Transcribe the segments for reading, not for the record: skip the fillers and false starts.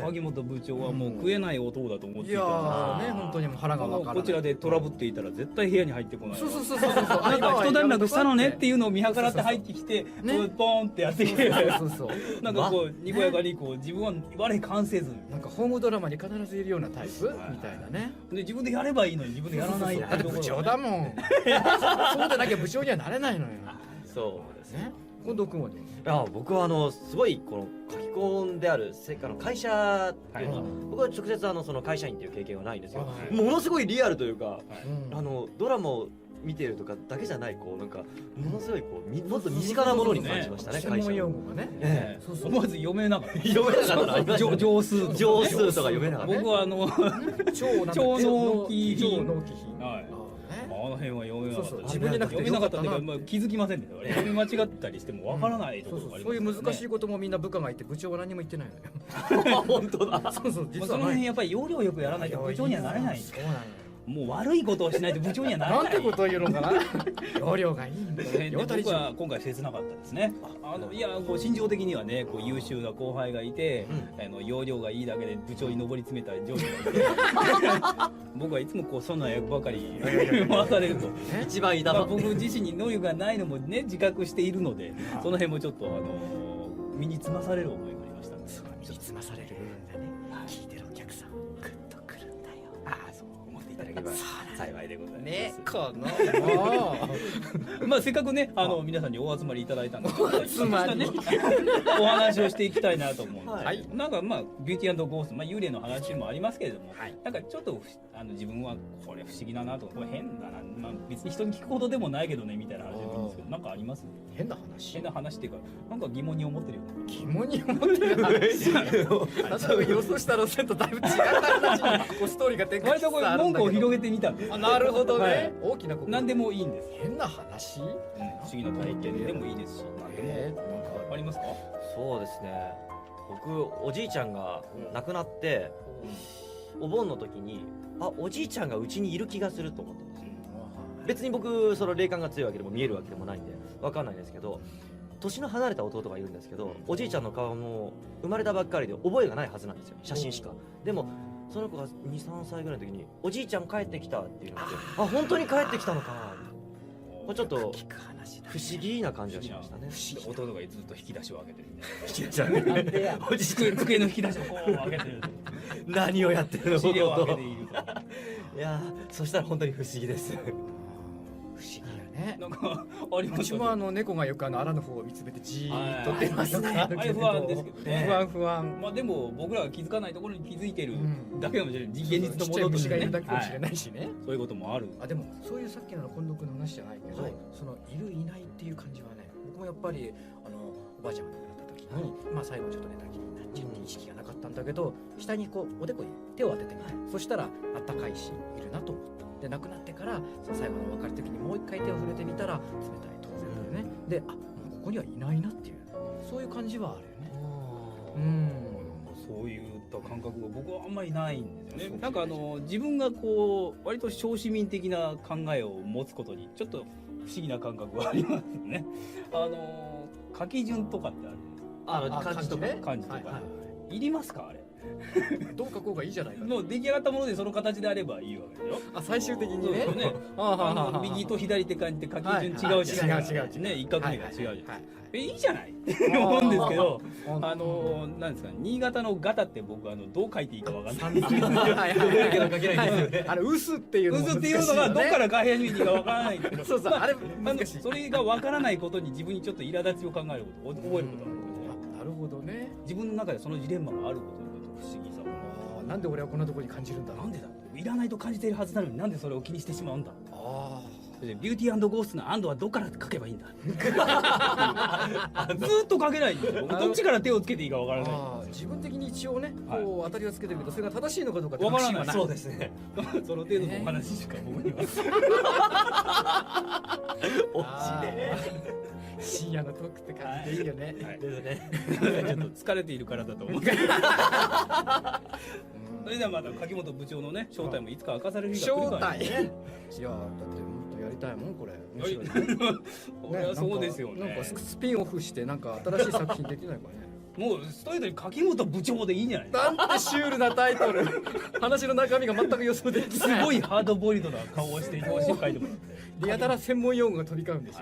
鍵本部長はもう食えない男だと思っていたいやーね、本当にもう腹がわからない。こちらでトラブっていたら絶対部屋に入ってこない。そうそうなんか一段落したのねっていうのを見計らって入ってきて、ポーンってやってきて、なんかこうにこやかにこう自分は我関せず、なんかホームドラマに必ずいるようなタイプみたいなね。で自分でやればいいのに自分でやらない。だって部長だもん。そうでなきゃ部長にはなれないのよ。そうですね。近藤君はね。いや僕はすごいこの書き込んである会社っていうのは、僕は直接その会社員っていう経験はないんですよ。ものすごいリアルというか、ドラマを見てるとかだけじゃないこうなんかものすごいこうもっと身近なものに感じましたね。専門用語がね。思わず読めなかった。読めなかったの。上数とか読めなかった。僕は超納期品。あの辺は読めなかった。自分になくて読めなかったっていうか気づきませんでした。読み間違ったりしてもわからないところがあります。そういう難しいこともみんな部下がいて部長は何も言ってないのよ。本当だ。その辺やっぱり要領よくやらないと部長にはなれない。そうなのよ。もう悪いことをしないと部長にはならない。なんてことを言うのかな。容量がいいんだね。僕は今回切なかったですね。いやこう心情的にはね、こう優秀な後輩がいて、容量がいいだけで部長に上り詰めた上司がいて、僕はいつもこうそんな役ばかり回されると一番いいだろ。僕自身に能力がないのもね自覚しているので、その辺もちょっと身につまされる思いがありましたね。身につまされる部分だね。聞いてるお客さんグッとくるんだよ。いただければ幸いでございます。ね、このまあせっかくね皆さんにお集まりいただいたので、つまりお話をしていきたいなと思うんで、なんかまあビューティー&ゴースト、幽霊の話もありますけれども、なんかちょっと自分はこれ不思議だなとか、これ変だな、別に人に聞くほどでもないけどねみたいな話でもいいんですけど、なんかあります？変な話っていうか、なんか疑問に思ってるよ。疑問に思ってる話。予想した路線とだいぶ違った話にこうストーリーが展開してあるんだけど。文句を広げてみたんです。なるほどね。大きな何でもいいんです。変な話？不思議な体験でもいいですし、何でもなんかありますか？そうですね。僕おじいちゃんが亡くなって、お盆の時におじいちゃんがうちにいる気がすると思ったんですよ。別に僕その霊感が強いわけでも見えるわけでもないんでわかんないんですけど、年の離れた弟がいるんですけど、おじいちゃんの顔も生まれたばっかりで覚えがないはずなんですよ、写真しか。でもその子が 2,3 歳ぐらいの時におじいちゃん帰ってきたっていうので、本当に帰ってきたのか、ちょっと不思議な感じがしましたね。弟がずっと引き出しを開けてる。引き出しを開けてる。おじい机の引き出しをこう開けてる。何をやってるの？資料を開けている。いやそしたら本当に不思議です。不思議やね。なんかあります。うちも猫がよくあらぬ方を見つめてじーっと出ますね。あれ不安ですけどね。不安。まあでも僕らが気づかないところに気づいてるだけかもしれない。現実のものとしてね。だけかもしれないしね。そういうこともある。でもそういうさっきの近藤君の話じゃないけど、そのいるいないっていう感じはね、僕もやっぱりおばあちゃんが亡くなった時に、最後ちょっと寝たきりになっちゃって意識がなかったんだけど、下にこうおでこに手を当ててみた。そしたらあったかいしいるなと思った。で亡くなってからその最後の別れる時にもう一回手を触れてみたら冷たい当然だよね。でもうここにはいないなっていう、そういう感じはあるよね。そういった感覚が僕はあんまりないんですよね。なんか自分がこう割と小市民的な考えを持つことにちょっと不思議な感覚がありますね。書き順とかってあるんですか？漢字とか漢字とかいりますかあれ？どう書こうがいいじゃないか。もう出来上がったものでその形であればいいわけでしょ。最終的にね。右と左って感じで書き順違うじゃないですか。違うね、一画目が違うじゃない。いいじゃないって思うんですけど、なんですか、新潟のガタって僕どう書いていいかわかんない。薄っていうのがどっから書いていいかわからないんですけど、そうそうあれ難しい。それがわからないことに自分にちょっと苛立ちを考えること、覚えることがある。なるほどね。自分の中でそのジレンマがあることに不思議さを。なんで俺はこんなところに感じるんだ。なんでだ。いらないと感じているはずなのになんでそれを気にしてしまうんだ。ビューティー&ゴーストの&はどっから書けばいいんだ。ずっと書けないんだよ。どっちから手をつけていいかわからない。自分的に一応ね、こう当たりをつけてるけど、それが正しいのかどうかわからない。そうですね。その程度のお話しか僕には。深夜のトークって感じでいいよね。ですね。ちょっと疲れているからだと思う。それではまた柿本部長のね正体もいつか明かされる日が来るからね。いやだってもっとやりたいもんこれ。面白いね。これはそうですよね。なんかスピンオフしてなんか新しい作品できないかね。もうストレートに柿本部長でいいんじゃないですか。なんてシュールなタイトル。話の中身が全く予想できすない。ごいハードボイルドな顔をして表紙を書いてもらって。でやたら専門用語が飛び交うんでしょ。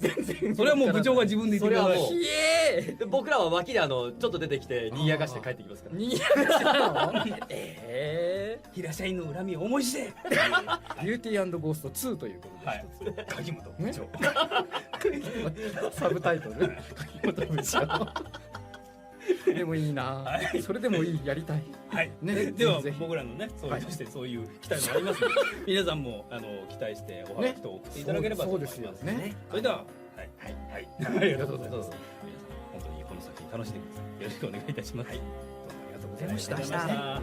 全然。それはもう部長が自分で言ってください。それはもうひえで僕らは脇でちょっと出てきて賑やかして帰ってきますから。ー。にぎやかしなの？平社員の恨みを思いして。ビューティーゴースト2ということで、はい。柿本部長。サブタイトル柿本部長。でもいいな、はい、それでもいい、やりたい。はい。ね、ではぜひ僕らのね、そうしてそういう期待もありますので、皆さんも期待しておはがきと送っていただければと思います。そうですよね。それでは、はい、ありがとうございます。皆さん本当にこの作品楽しんでください。よろしくお願いいたします。はい。どうもありがとうございました。ありがとうございました。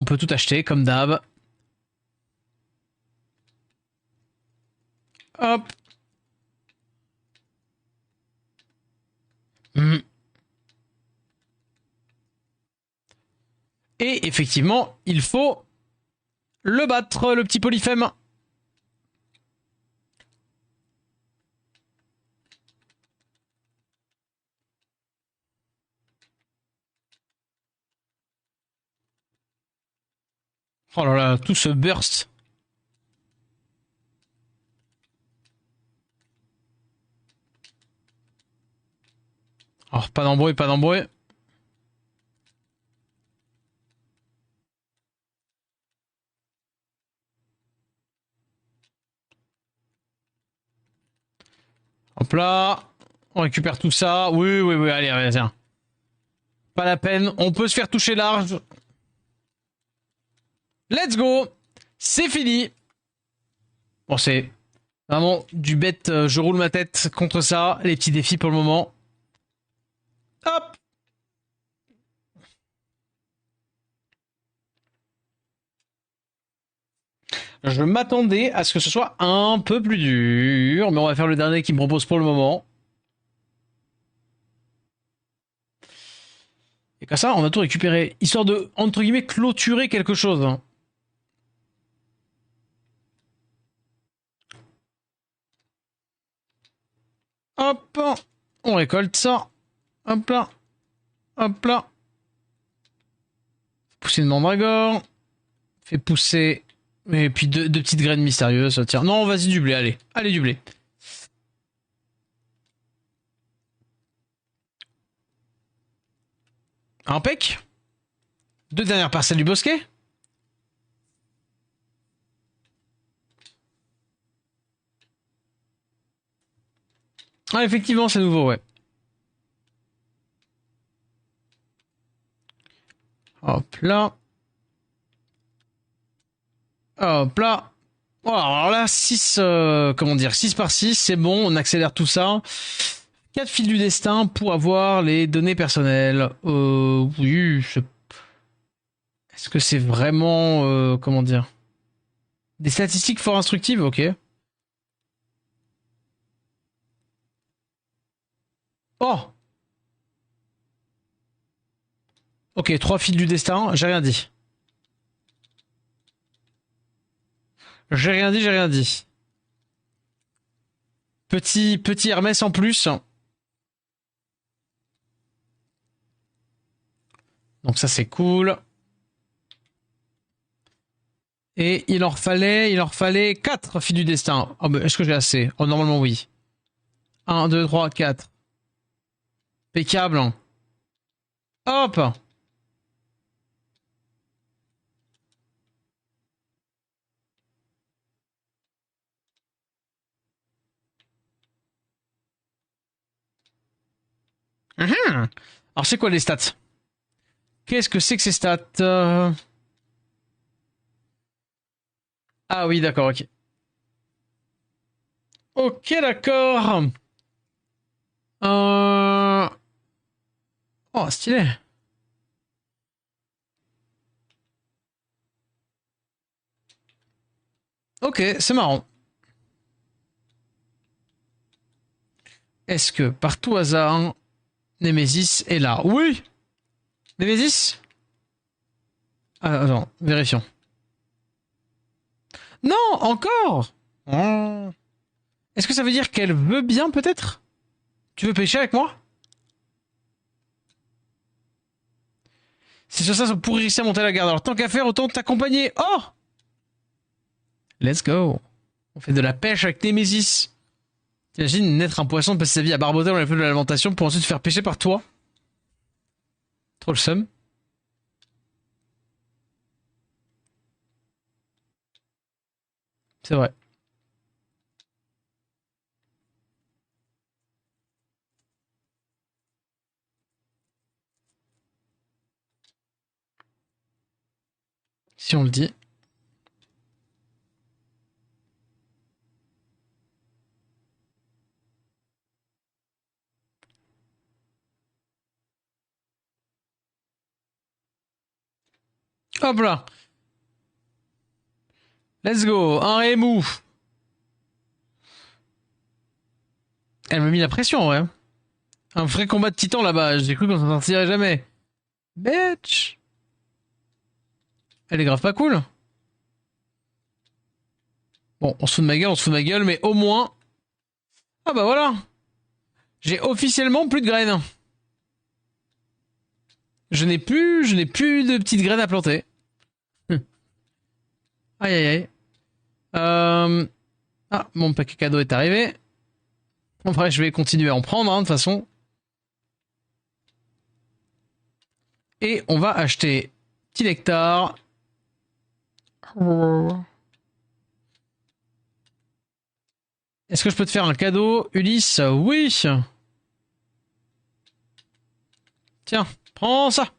On peut tout acheter comme d'hab. Hop. Et effectivement, il faut le battre, le petit Polyphème. Oh là là, tout ce burst. Alors, pas d'embrouille, pas d'embrouille. Hop là. On récupère tout ça. Oui, oui, oui, allez, allez, tiens. Pas la peine. On peut se faire toucher large. Let's go. C'est fini. Bon, c'est vraiment du bête. Je roule ma tête contre ça. Les petits défis pour le moment. Hop. Je m'attendais à ce que ce soit un peu plus dur, mais on va faire le dernier qu'il me propose pour le moment. Et comme ça, on a tout récupéré, histoire de, entre guillemets, clôturer quelque chose. Hop, on récolte ça. Hop là. Hop là. Pousser une mandragore. Fait pousser... Et puis deux petites graines mystérieuses. Tiens, non, vas-y, du blé, allez. Allez, du blé. Impec. 2 dernières parcelles du bosquet. Ah, effectivement, c'est nouveau, ouais. Hop là. Hop là. Oh, alors là, 6, comment dire, 6 par 6, c'est bon, on accélère tout ça. 4 fils du destin pour avoir les données personnelles. Oui, est-ce que c'est vraiment, comment dire, des statistiques fort instructives? Ok. Oh! Ok, 3 fils du destin, j'ai rien dit. J'ai rien dit, j'ai rien dit. Petit Hermès en plus. Donc ça c'est cool. Et il leur fallait 4 fils du destin. Oh, est-ce que j'ai assez? Oh, normalement oui. 1, 2, 3, 4. Impeccable. Hop! Alors c'est quoi les stats? Qu'est-ce que c'est que ces stats? Ah oui, d'accord, ok. Ok, d'accord. Oh, stylé. Ok, c'est marrant. Est-ce que, par tout hasard, Nemesis est là? Oui! Nemesis? Ah, attends, vérifions. Non, encore. Oh. Est-ce que ça veut dire qu'elle veut bien, peut-être? Tu veux pêcher avec moi? C'est sur ça, ça pourrait réussir à monter la garde. Alors, tant qu'à faire, autant t'accompagner. Oh! Let's go. On fait de la pêche avec Némésis. T'imagines naître un poisson, passer sa vie à barboter dans les fleuves de l'alimentation pour ensuite se faire pêcher par toi? Trop le seum. C'est vrai. Si on le dit. Hop là. Let's go. Un rémou. Elle m'a mis la pression, ouais. Un vrai combat de titan là-bas. J'ai cru qu'on s'en sortirait jamais. Bitch. Elle est grave pas cool. Bon, on se fout de ma gueule, on se fout de ma gueule, mais au moins... Ah bah voilà. J'ai officiellement plus de graines. Je n'ai plus de petites graines à planter. Aïe aïe aïe. Ah, mon paquet cadeau est arrivé. En vrai, je vais continuer à en prendre, hein, de toute façon. Et on va acheter petit nectar. Est-ce que je peux te faire un cadeau, Ulysse? Oui. Tiens, prends ça.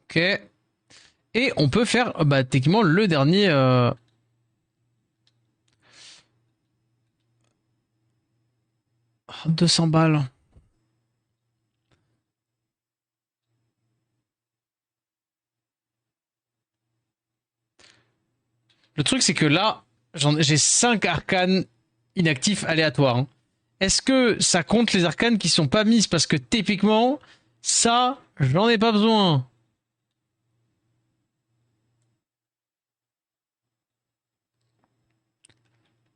Ok. Et on peut faire, bah, techniquement, le dernier... 200 balles. Le truc, c'est que là, j'ai 5 arcanes inactifs aléatoires. Hein. Est-ce que ça compte les arcanes qui sont pas mises? Parce que typiquement, ça, j'en ai pas besoin.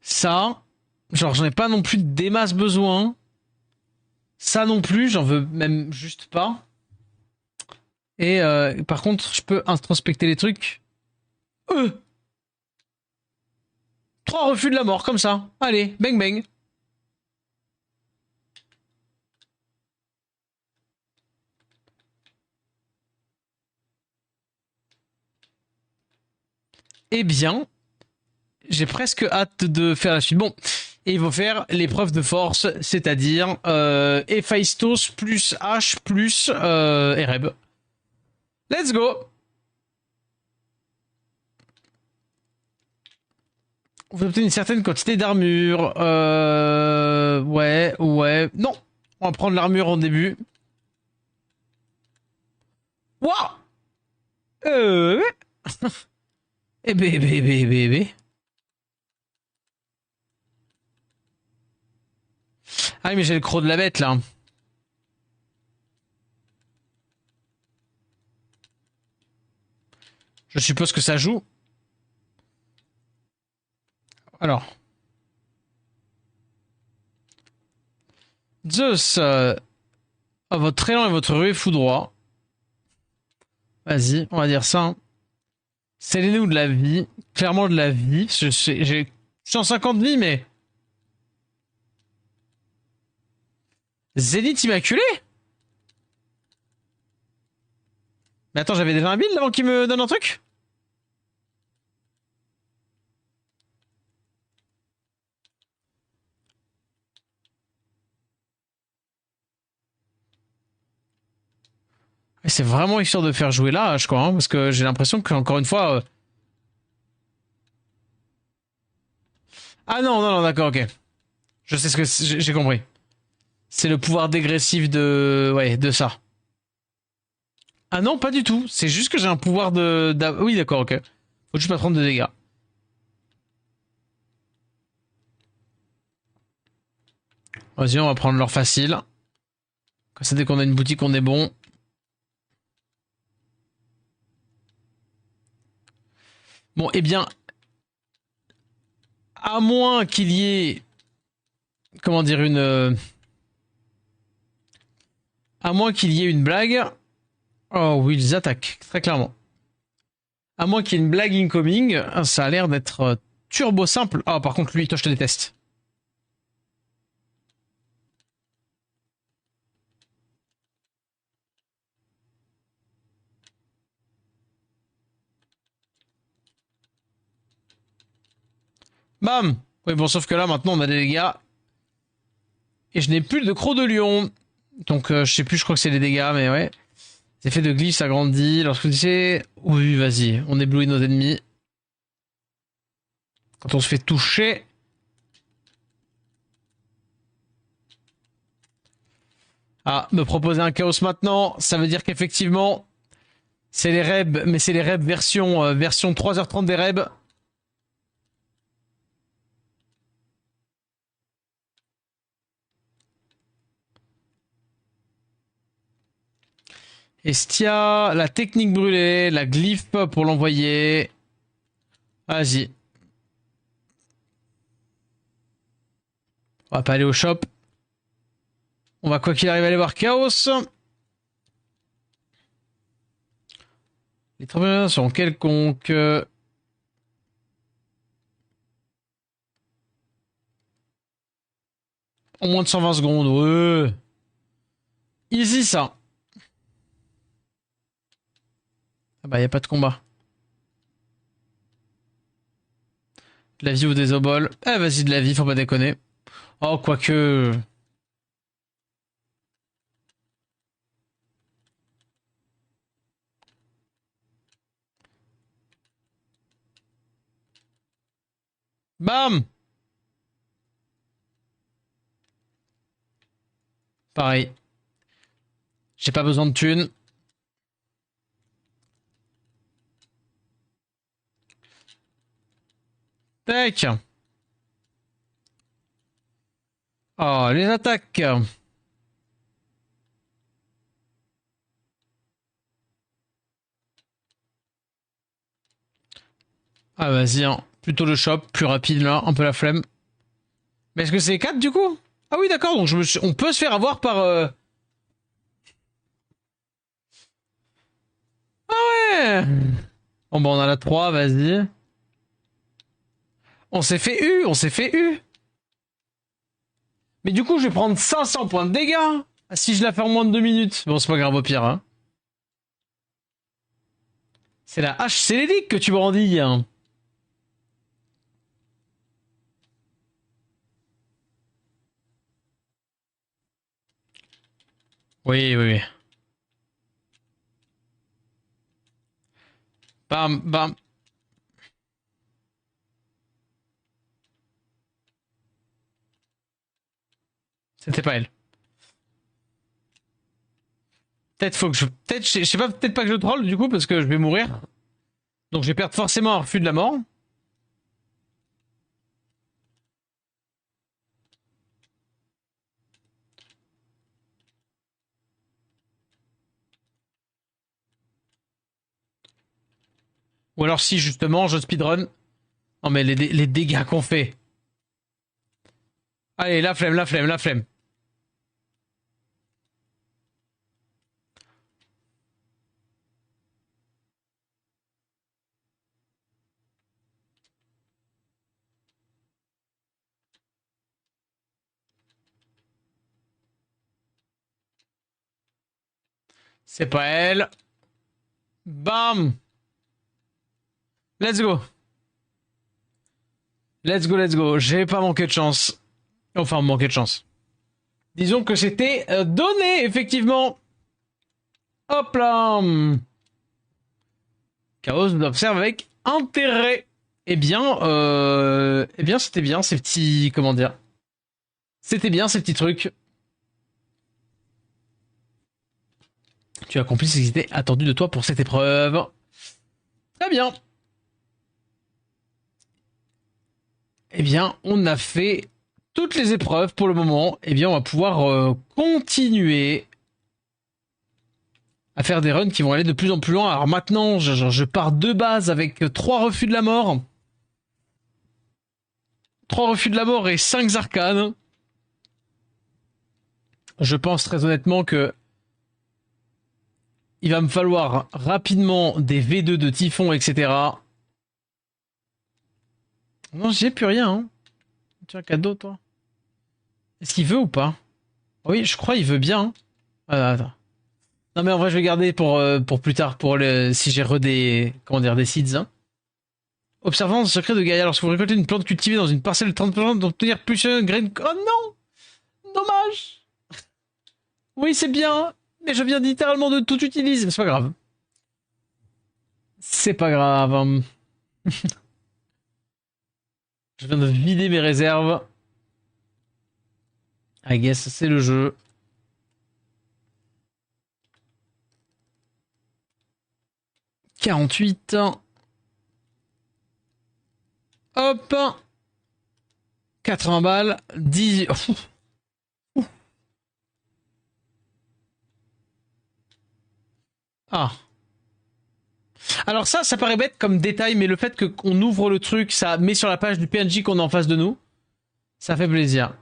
Ça, genre, j'en ai pas non plus des masses besoin. Ça non plus, j'en veux même juste pas. Et par contre, je peux introspecter les trucs. 3 refus de la mort, comme ça. Allez, bang bang. Eh bien, j'ai presque hâte de faire la suite. Bon, et il faut faire l'épreuve de force, c'est-à-dire Héphaïstos plus H plus Ereb. Let's go. Vous obtenez une certaine quantité d'armure. Ouais. Non, on va prendre l'armure en début. Waouh. Eh ben. Ah oui, mais j'ai le croc de la bête, là. Je suppose que ça joue. Alors. Zeus, votre élan et votre ruée foudroie. Vas-y, on va dire ça. Hein. C'est les nous de la vie. Clairement de la vie. J'ai 150 vies, mais... Zénith immaculé? Mais attends, j'avais déjà un build avant qu'il me donne un truc? C'est vraiment histoire de faire jouer là, je crois, hein, parce que j'ai l'impression qu'encore une fois... Ah non, d'accord, ok. Je sais ce que j'ai compris. C'est le pouvoir dégressif de... Ouais, de ça. Ah non, pas du tout. C'est juste que j'ai un pouvoir de... Oui, d'accord, ok. Faut juste pas prendre de dégâts. Vas-y, on va prendre l'or facile. Comme ça, dès qu'on a une boutique, on est bon. Bon, eh bien, à moins qu'il y ait, comment dire, à moins qu'il y ait une blague. Oh oui, ils attaquent, très clairement. À moins qu'il y ait une blague incoming, ça a l'air d'être turbo simple. Ah, par contre, lui, toi, je te déteste. Bam! Oui, bon, sauf que là, maintenant, on a des dégâts. Et je n'ai plus de croc de lion. Donc, je sais plus, je crois que c'est les dégâts, mais ouais. L'effet de glyphe s'agrandit. Lorsque vous disiez... Oui, vas-y, on éblouit nos ennemis. Quand on se fait toucher... Ah, me proposer un chaos maintenant, ça veut dire qu'effectivement, c'est les Rebs, mais c'est les Rebs version 3h30 des Rebs. Estia, la technique brûlée, la glyphe pour l'envoyer. Vas-y. On va pas aller au shop. On va quoi qu'il arrive aller voir Chaos. Les travailleurs sont quelconques. En moins de 120 secondes, ouais. Easy ça. Ah bah y a pas de combat. De la vie ou des oboles. Eh vas-y de la vie, faut pas déconner. Oh quoique... Bam! Pareil. J'ai pas besoin de thunes. Tac. Oh, les attaques. Ah vas-y, hein. Plutôt le shop, plus rapide là, un peu la flemme. Mais est-ce que c'est 4 du coup? Ah oui d'accord, donc on peut se faire avoir par... Ah ouais. Bon bah on a la 3, vas-y. On s'est fait U, on s'est fait U. Mais du coup je vais prendre 500 points de dégâts. Si je la fais en moins de 2 minutes. Bon c'est pas grave au pire hein. C'est la hache célédique que tu brandis hein. Oui, oui, oui. Bam, bam. C'était pas elle. Peut-être faut que je... Peut-être, je sais pas, peut-être pas que je troll du coup parce que je vais mourir. Donc je vais perdre forcément un refus de la mort. Ou alors si justement je speedrun. Non mais les dégâts qu'on fait. Allez, la flemme, la flemme, la flemme. C'est pas elle. Bam. Let's go. Let's go, let's go. J'ai pas manqué de chance. Enfin, manqué de chance. Disons que c'était donné, effectivement. Hop là. Chaos nous observe avec intérêt. Eh bien, c'était bien ces petits... Comment dire? C'était bien ces petits trucs. Tu as accompli ce qui était attendu de toi pour cette épreuve. Très bien. Eh bien, on a fait toutes les épreuves pour le moment. Eh bien, on va pouvoir continuer à faire des runs qui vont aller de plus en plus loin. Alors maintenant, je pars de base avec 3 refus de la mort. 3 refus de la mort et 5 arcanes. Je pense très honnêtement que il va me falloir rapidement des V2 de Typhon, etc. Non, j'ai plus rien. Hein. Tu as un cadeau, toi? Est-ce qu'il veut ou pas? Oui, je crois qu'il veut bien. Hein. Ah, attends. Non, mais en vrai, je vais garder pour plus tard, si j'ai des seeds. Hein. Observance secret de Gaïa. Lorsque vous récoltez une plante cultivée dans une parcelle de 30% d'obtenir plus de graines... Oh non! Dommage! Oui, c'est bien, mais je viens littéralement de tout utiliser. C'est pas grave. C'est pas grave. Je viens de vider mes réserves. I guess c'est le jeu. « 48. Hop. 80 balles. 10... Ah. Alors ça paraît bête comme détail, mais le fait qu'on ouvre le truc, ça met sur la page du PNJ qu'on a en face de nous. Ça fait plaisir.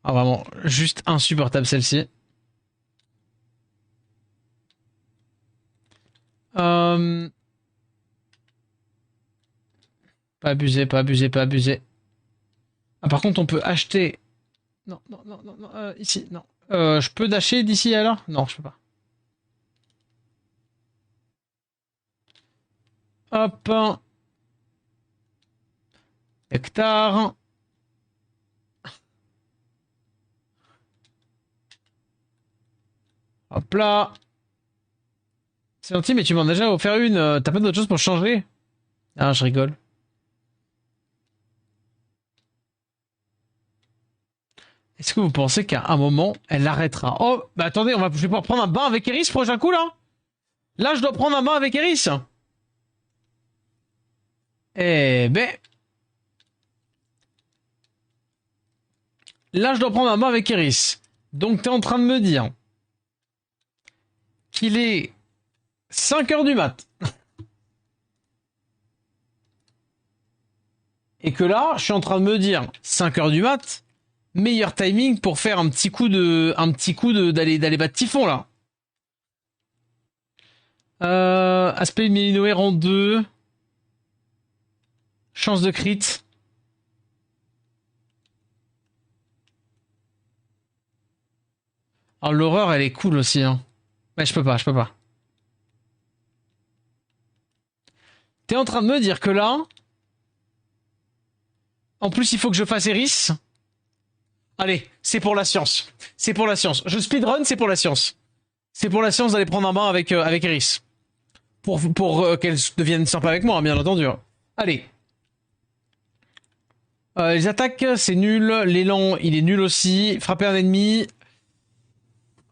Ah vraiment, juste insupportable celle-ci. Pas abuser, pas abuser, pas abuser. Ah par contre on peut acheter... Non, ici, non. Je peux dasher d'ici alors? Non, je peux pas. Hop. Hectare. Hop là. C'est gentil, mais tu m'en as déjà offert une. T'as pas d'autre chose pour changer? Ah, je rigole. Est-ce que vous pensez qu'à un moment, elle arrêtera? Oh, bah attendez, je vais pouvoir prendre un bain avec Eris prochain coup, là? Là, je dois prendre un bain avec Eris. Eh ben... Là, je dois prendre un bain avec Eris. Donc, t'es en train de me dire qu'il est 5h du mat. Et que là, je suis en train de me dire 5h du mat, meilleur timing pour faire un petit coup d'aller battre Typhon là. Aspect Mélinoer en 2. Chance de crit. Alors l'horreur elle est cool aussi hein. Mais je peux pas. T'es en train de me dire que là, en plus il faut que je fasse Eris. Allez, c'est pour la science. C'est pour la science. Je speedrun, c'est pour la science. C'est pour la science d'aller prendre un bain avec Eris. Pour qu'elle devienne sympa avec moi, bien entendu. Allez. Les attaques, c'est nul. L'élan, il est nul aussi. Frapper un ennemi.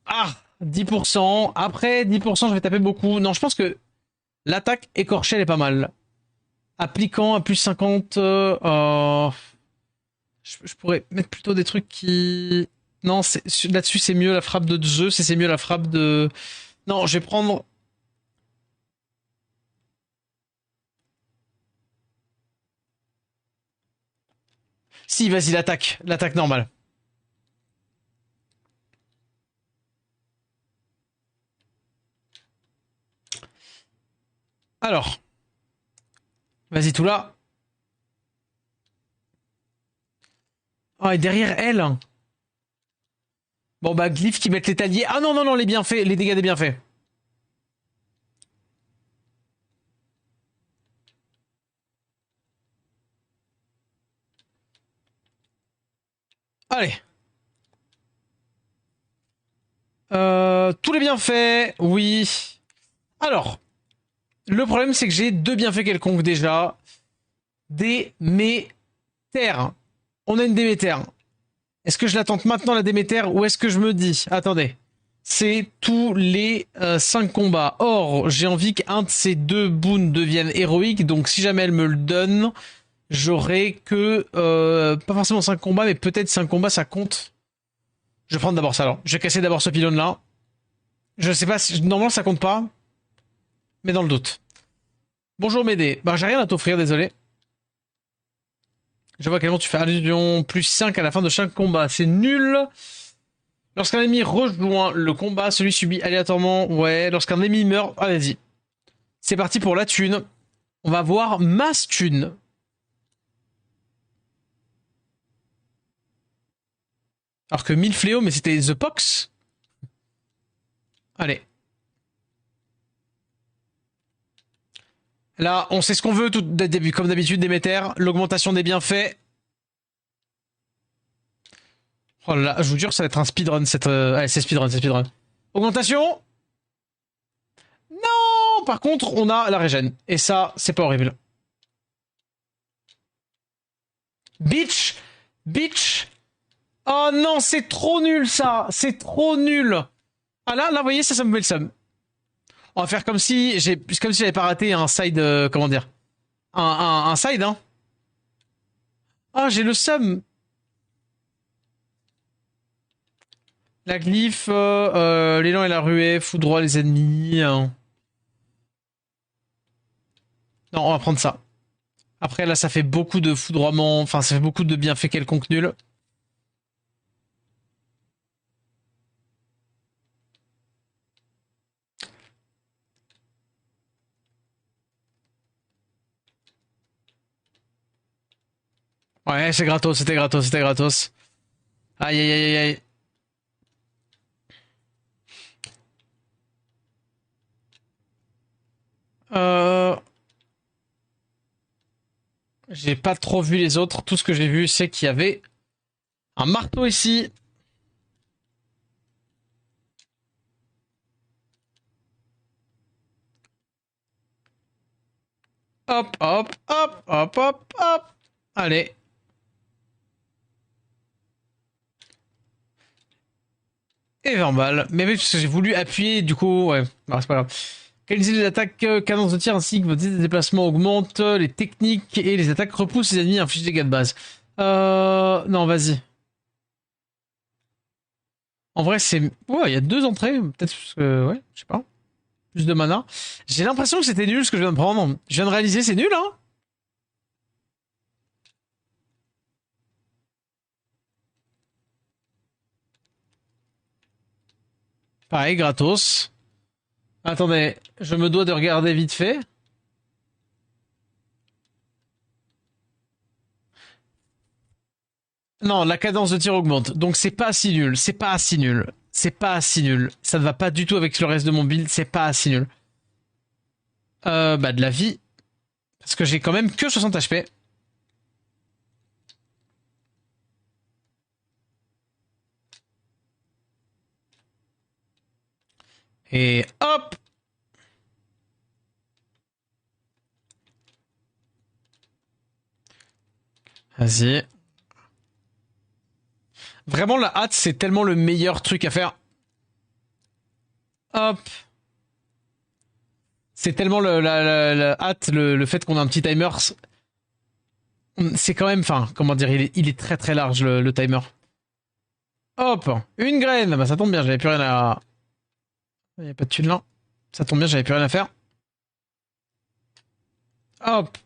Ah 10%. Après, 10%, je vais taper beaucoup. Non, je pense que l'attaque écorchée, elle est pas mal. Appliquant à plus 50... Je pourrais mettre plutôt des trucs qui... Non, là-dessus, c'est mieux la frappe de Zeus et c'est mieux la frappe de... Non, je vais prendre... Si, vas-y, l'attaque. L'attaque normale. Alors. Vas-y, tout là. Oh, et derrière elle. Bon, bah, glyphes qui mettent les taliers. Ah non, les bienfaits, les dégâts des bienfaits. Allez. Tous les bienfaits, oui. Alors, le problème, c'est que j'ai 2 bienfaits quelconques déjà. Déméter. On a une Déméter. Est-ce que je la tente maintenant, la Déméter, ou est-ce que je me dis... Attendez. C'est tous les 5 combats. Or, j'ai envie qu'un de ces 2 boons devienne héroïque, donc si jamais elle me le donne, j'aurai que... pas forcément 5 combats, mais peut-être 5 combats, ça compte. Je vais prendre d'abord ça, alors. Je vais casser d'abord ce pylône-là. Je sais pas, si... normalement ça compte pas. Mais dans le doute. Bonjour Médée. Bah j'ai rien à t'offrir, désolé. Je vois qu'également tu fais allusion plus 5 à la fin de chaque combat. C'est nul. Lorsqu'un ennemi rejoint le combat, celui subit aléatoirement... Ouais, lorsqu'un ennemi meurt... Allez-y. C'est parti pour la thune. On va voir masse thune. Alors que 1000 fléaux, mais c'était The Pox. Allez. Là, on sait ce qu'on veut tout début, comme d'habitude, Déméter. L'augmentation des bienfaits. Oh là là, je vous jure, ça va être un speedrun. Allez, c'est speedrun, c'est speedrun. Augmentation. Non. Par contre, on a la régène. Et ça, c'est pas horrible. Bitch. Bitch. Oh non, c'est trop nul ça. C'est trop nul. Ah là, vous voyez, ça me met le seum. On va faire comme si j'avais pas raté un side, comment dire, un side, hein. Ah, j'ai le seum. La glyphe, l'élan et la ruée, foudroie les ennemis. Hein. Non, on va prendre ça. Après, là, ça fait beaucoup de foudroiement, enfin, ça fait beaucoup de bienfaits quelconques nuls. Ouais, c'est gratos, c'était gratos, c'était gratos. Aïe, aïe, aïe, aïe. J'ai pas trop vu les autres. Tout ce que j'ai vu, c'est qu'il y avait un marteau ici. Hop, hop, hop, hop, hop, hop. Allez. Et 20 balles. Mais oui, parce que j'ai voulu appuyer, du coup, ouais. Non, c'est pas grave. Qualiser les attaques, cadence de tir ainsi que votre déplacement augmente, les techniques et les attaques repoussent les ennemis, infligent des dégâts de base. Non, vas-y. En vrai, c'est... Ouais, il y a 2 entrées, peut-être que... Ouais, je sais pas. Plus de mana. J'ai l'impression que c'était nul ce que je viens de prendre. Je viens de réaliser, c'est nul, hein. Pareil, gratos. Attendez, je me dois de regarder vite fait. Non, la cadence de tir augmente. Donc c'est pas si nul. C'est pas si nul. C'est pas si nul. Ça ne va pas du tout avec le reste de mon build. C'est pas si nul. Bah de la vie. Parce que j'ai quand même que 60 HP. Et hop! Vas-y. Vraiment, la hâte, c'est tellement le meilleur truc à faire. Hop. C'est tellement la hâte, le fait qu'on a un petit timer. C'est quand même, enfin, comment dire, il est très très large le timer. Hop, une graine. Bah ça tombe bien, j'avais plus rien à... Il n'y a pas de thune là. Ça tombe bien, j'avais plus rien à faire. Hop.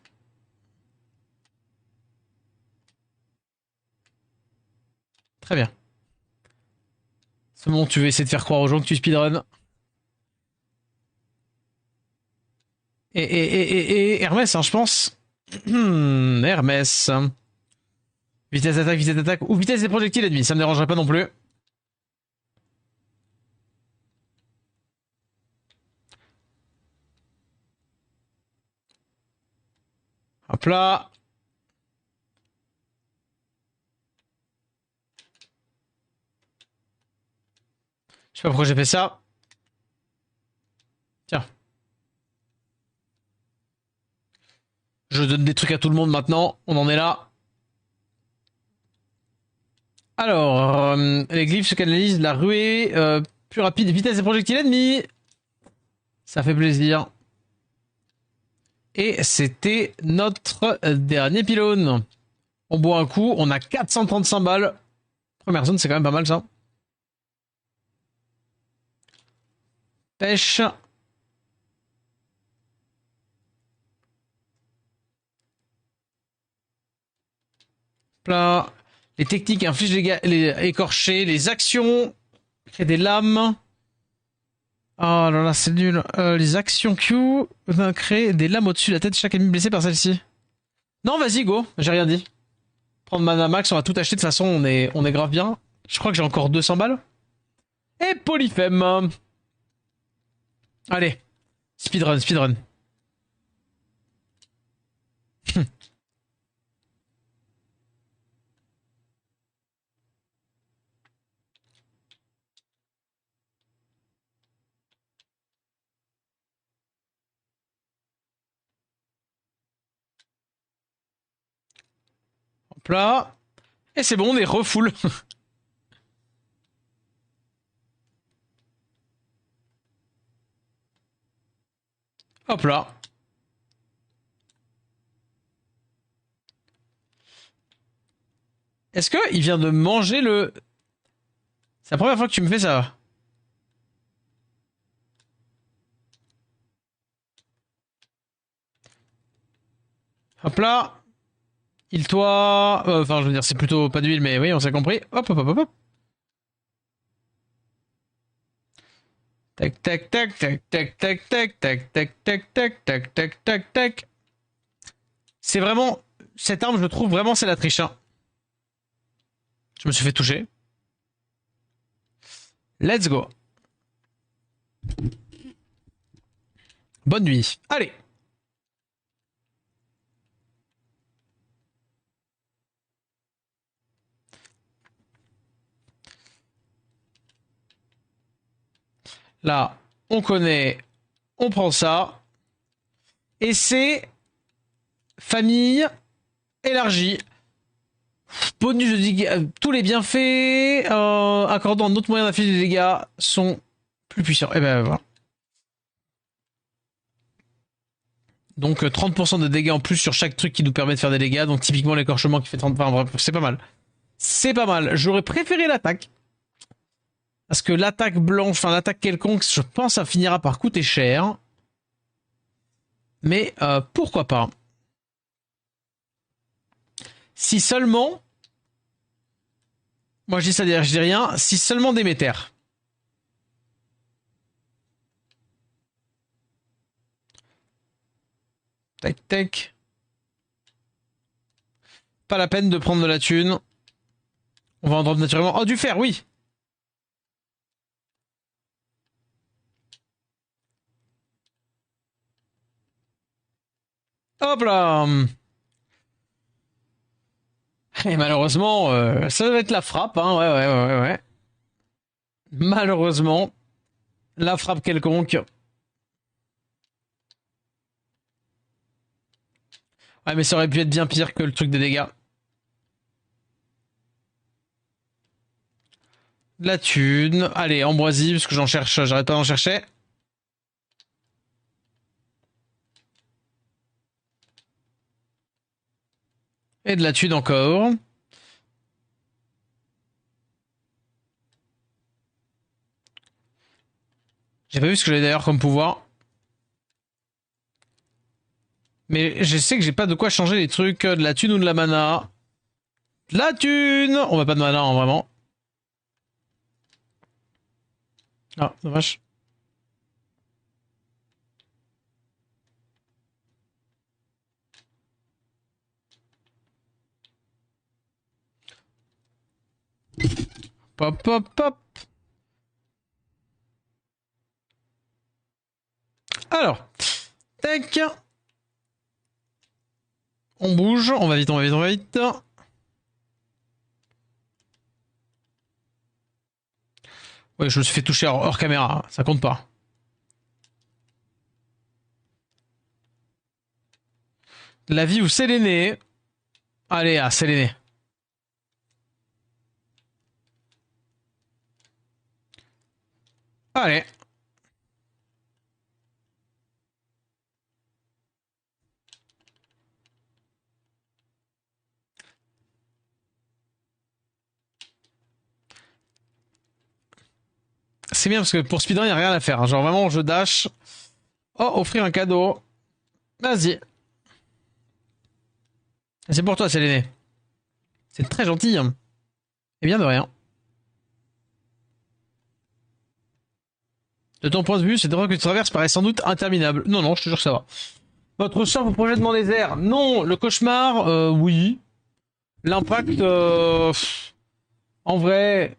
Très bien. C'est bon, tu veux essayer de faire croire aux gens que tu speedrun. Et Hermès, hein, je pense. Hermès. Vitesse d'attaque ou vitesse des projectiles ennemis, ça me dérangerait pas non plus. Hop là. Je sais pas pourquoi j'ai fait ça. Tiens. Je donne des trucs à tout le monde maintenant. On en est là. Alors, les glyphes se canalisent. La ruée plus rapide. Vitesse des projectiles ennemis. Ça fait plaisir. Et c'était notre dernier pylône. On boit un coup, on a 435 balles. Première zone, c'est quand même pas mal ça. Pêche. Plat. Les techniques infligent les écorchés. Les actions créent des lames. Oh là là, c'est nul. Les actions Q créent des lames au-dessus de la tête de chaque ennemi blessé par celle-ci. Non, vas-y, go. J'ai rien dit. Prendre mana max, on va tout acheter. De toute façon, on est grave bien. Je crois que j'ai encore 200 balles. Et Polyphème. Allez. Speedrun, speedrun. Hop là. Et c'est bon, on est refull. Hop là. Est-ce que il vient de manger le... C'est la première fois que tu me fais ça. Hop là. Il toi... Enfin, je veux dire, c'est plutôt pas d'huile, mais oui, on s'est compris. Hop, hop, hop, hop, hop. Tac, tac, tac, tac, tac, tac, tac, tac, tac, tac, tac, tac, tac, tac, tac. C'est vraiment... Cette arme, je trouve vraiment, c'est la triche. Hein. Je me suis fait toucher. Let's go. Bonne nuit. Allez. Là, on connaît. On prend ça. Et c'est... Famille élargie. Bonus de dégâts. Tous les bienfaits accordant d'autres moyens d'infliger des dégâts sont plus puissants. Et ben voilà. Donc 30% de dégâts en plus sur chaque truc qui nous permet de faire des dégâts. Donc typiquement l'écorchement qui fait 30... Enfin bref, c'est pas mal. C'est pas mal. J'aurais préféré l'attaque. Parce que l'attaque blanche, enfin l'attaque quelconque, je pense ça finira par coûter cher. Mais pourquoi pas. Si seulement... Moi je dis ça, je dis rien. Si seulement Déméter. Tac, tac. Pas la peine de prendre de la thune. On va en drop naturellement. Oh, du fer, oui. Hop là. Et malheureusement, ça va être la frappe. Hein. Ouais. Malheureusement, la frappe quelconque. Ouais, mais ça aurait pu être bien pire que le truc des dégâts. De la thune. Allez, ambroisie, parce que j'en cherche, j'arrête pas d'en chercher. Et de la thune encore. J'ai pas vu ce que j'avais d'ailleurs comme pouvoir. Mais je sais que j'ai pas de quoi changer les trucs. De la thune ou de la mana. De la thune. On va pas de mana, hein, vraiment. Ah, dommage. Pop, pop, pop. Alors. Tac. On bouge. On va vite, on va vite, on va vite. Ouais, je me suis fait toucher hors caméra. Ça compte pas. La vie ou Séléné. Allez, à Séléné. Allez. c'est bien parce que pour speedrun, il n'y a rien à faire. Hein. Genre vraiment, je dash. Oh, offrir un cadeau. Vas-y. C'est pour toi, c'est l'aîné. C'est très gentil. Hein. Et bien de rien. De ton point de vue, cette drogue que tu traverses paraît sans doute interminable. Non, non, je te jure que ça va. Votre sort vous projette dans les airs. Non, le cauchemar, oui. L'impact, en vrai...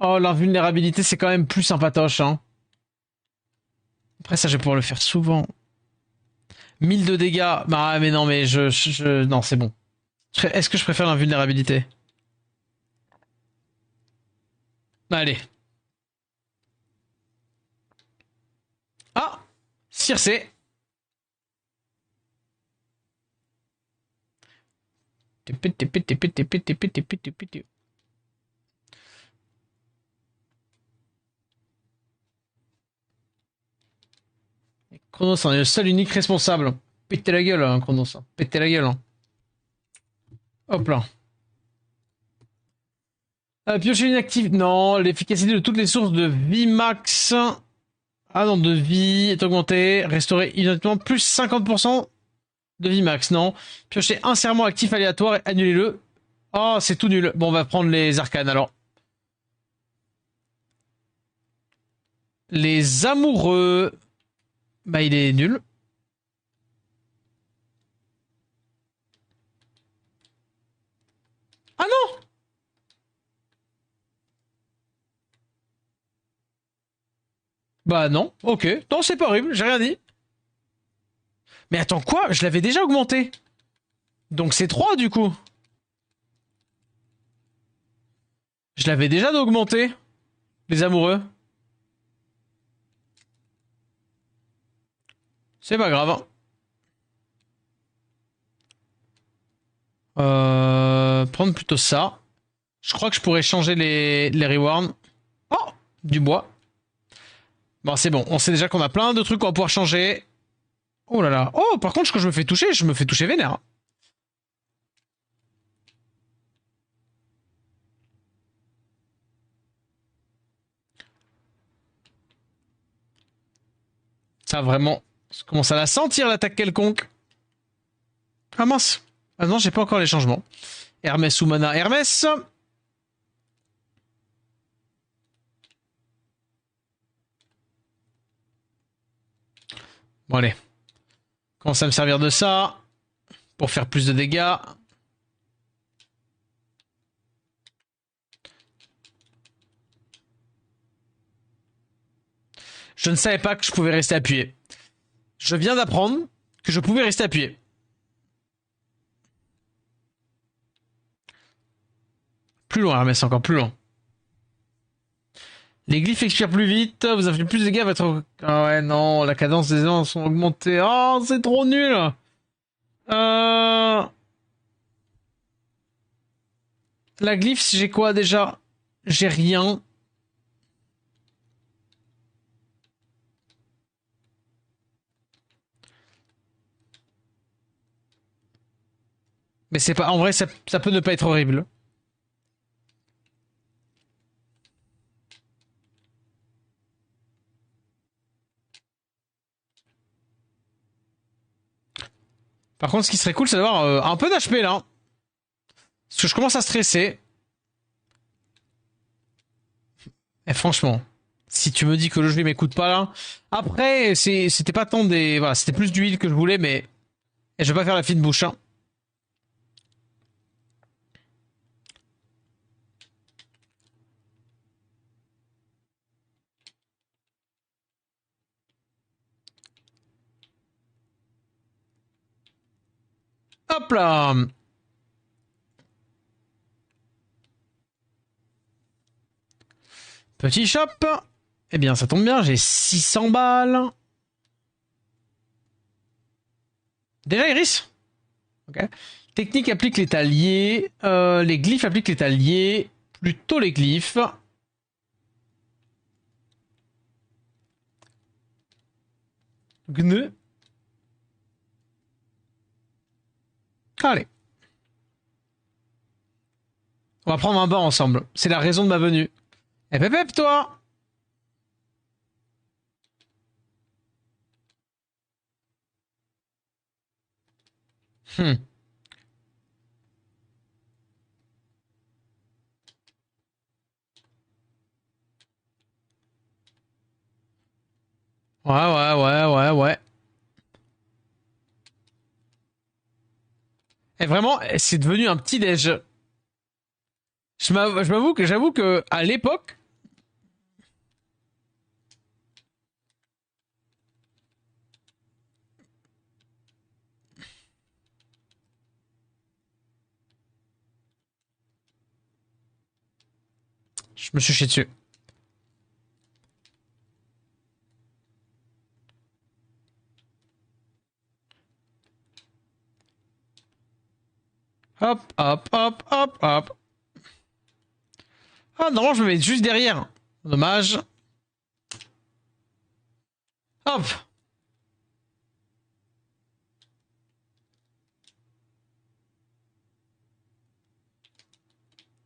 Oh, l'invulnérabilité, c'est quand même plus sympatoche. Hein. Après ça, je vais pouvoir le faire souvent. 1000 de dégâts. Bah, mais non, mais non, c'est bon. Est-ce que je préfère l'invulnérabilité? Allez. Ah, Circé. Chronos, est le seul unique responsable. Pétez la gueule, hein, Chronos. Pétez la gueule. Hein. Hop là. Piocher une active. Non, l'efficacité de toutes les sources de vie max. Ah non, de vie est augmentée. Restaurer immédiatement plus 50% de vie max. Non. Piocher un serment actif aléatoire et annulez-le. Oh, c'est tout nul. Bon, on va prendre les arcanes alors. Les amoureux. Bah, il est nul. Ah non! Bah non, ok. Non, c'est pas horrible, j'ai rien dit. Mais attends, quoi? Je l'avais déjà augmenté. Donc c'est 3 du coup. Je l'avais déjà augmenté. Les amoureux. C'est pas grave. Hein. Prendre plutôt ça. Je crois que je pourrais changer les rewards. Oh! Du bois. Bon, c'est bon. On sait déjà qu'on a plein de trucs qu'on va pouvoir changer. Oh là là. Oh, par contre, quand je me fais toucher vénère. Ça, vraiment. Je commence à la sentir, l'attaque quelconque. Ah mince. Ah non, j'ai pas encore les changements. Hermès ou mana Hermès. Bon, allez. Commence à me servir de ça. Pour faire plus de dégâts. Je ne savais pas que je pouvais rester appuyé. Je viens d'apprendre que je pouvais rester appuyé. Plus loin, Hermès, encore plus loin. Les glyphes expirent plus vite, vous infligez plus de dégâts à votre... Ah ouais, non, la cadence des uns sont augmentées. Oh, c'est trop nul. La glyphe, j'ai quoi déjà? J'ai rien. Mais c'est pas... En vrai, ça peut ne pas être horrible. Par contre, ce qui serait cool, c'est d'avoir un peu d'HP là. Parce que je commence à stresser. Et franchement, si tu me dis que le jeu m'écoute pas là. Après, c'était pas tant des. Voilà, c'était plus d'huile que je voulais, mais. Et je vais pas faire la fine bouche. Hein. Hop là. Petit shop. Eh bien, ça tombe bien, j'ai 600 balles. Déjà, Iris. Ok. Technique applique l'état lié. Les glyphes appliquent l'état lié. Plutôt les glyphes. Gne. Allez. On va prendre un bain ensemble. C'est la raison de ma venue. Eh pep, toi. Hmm. Ouais. Et vraiment, c'est devenu un petit déj. J'avoue que à l'époque, je me suis chié dessus. Hop. Ah non, je me mets juste derrière. Dommage. Hop.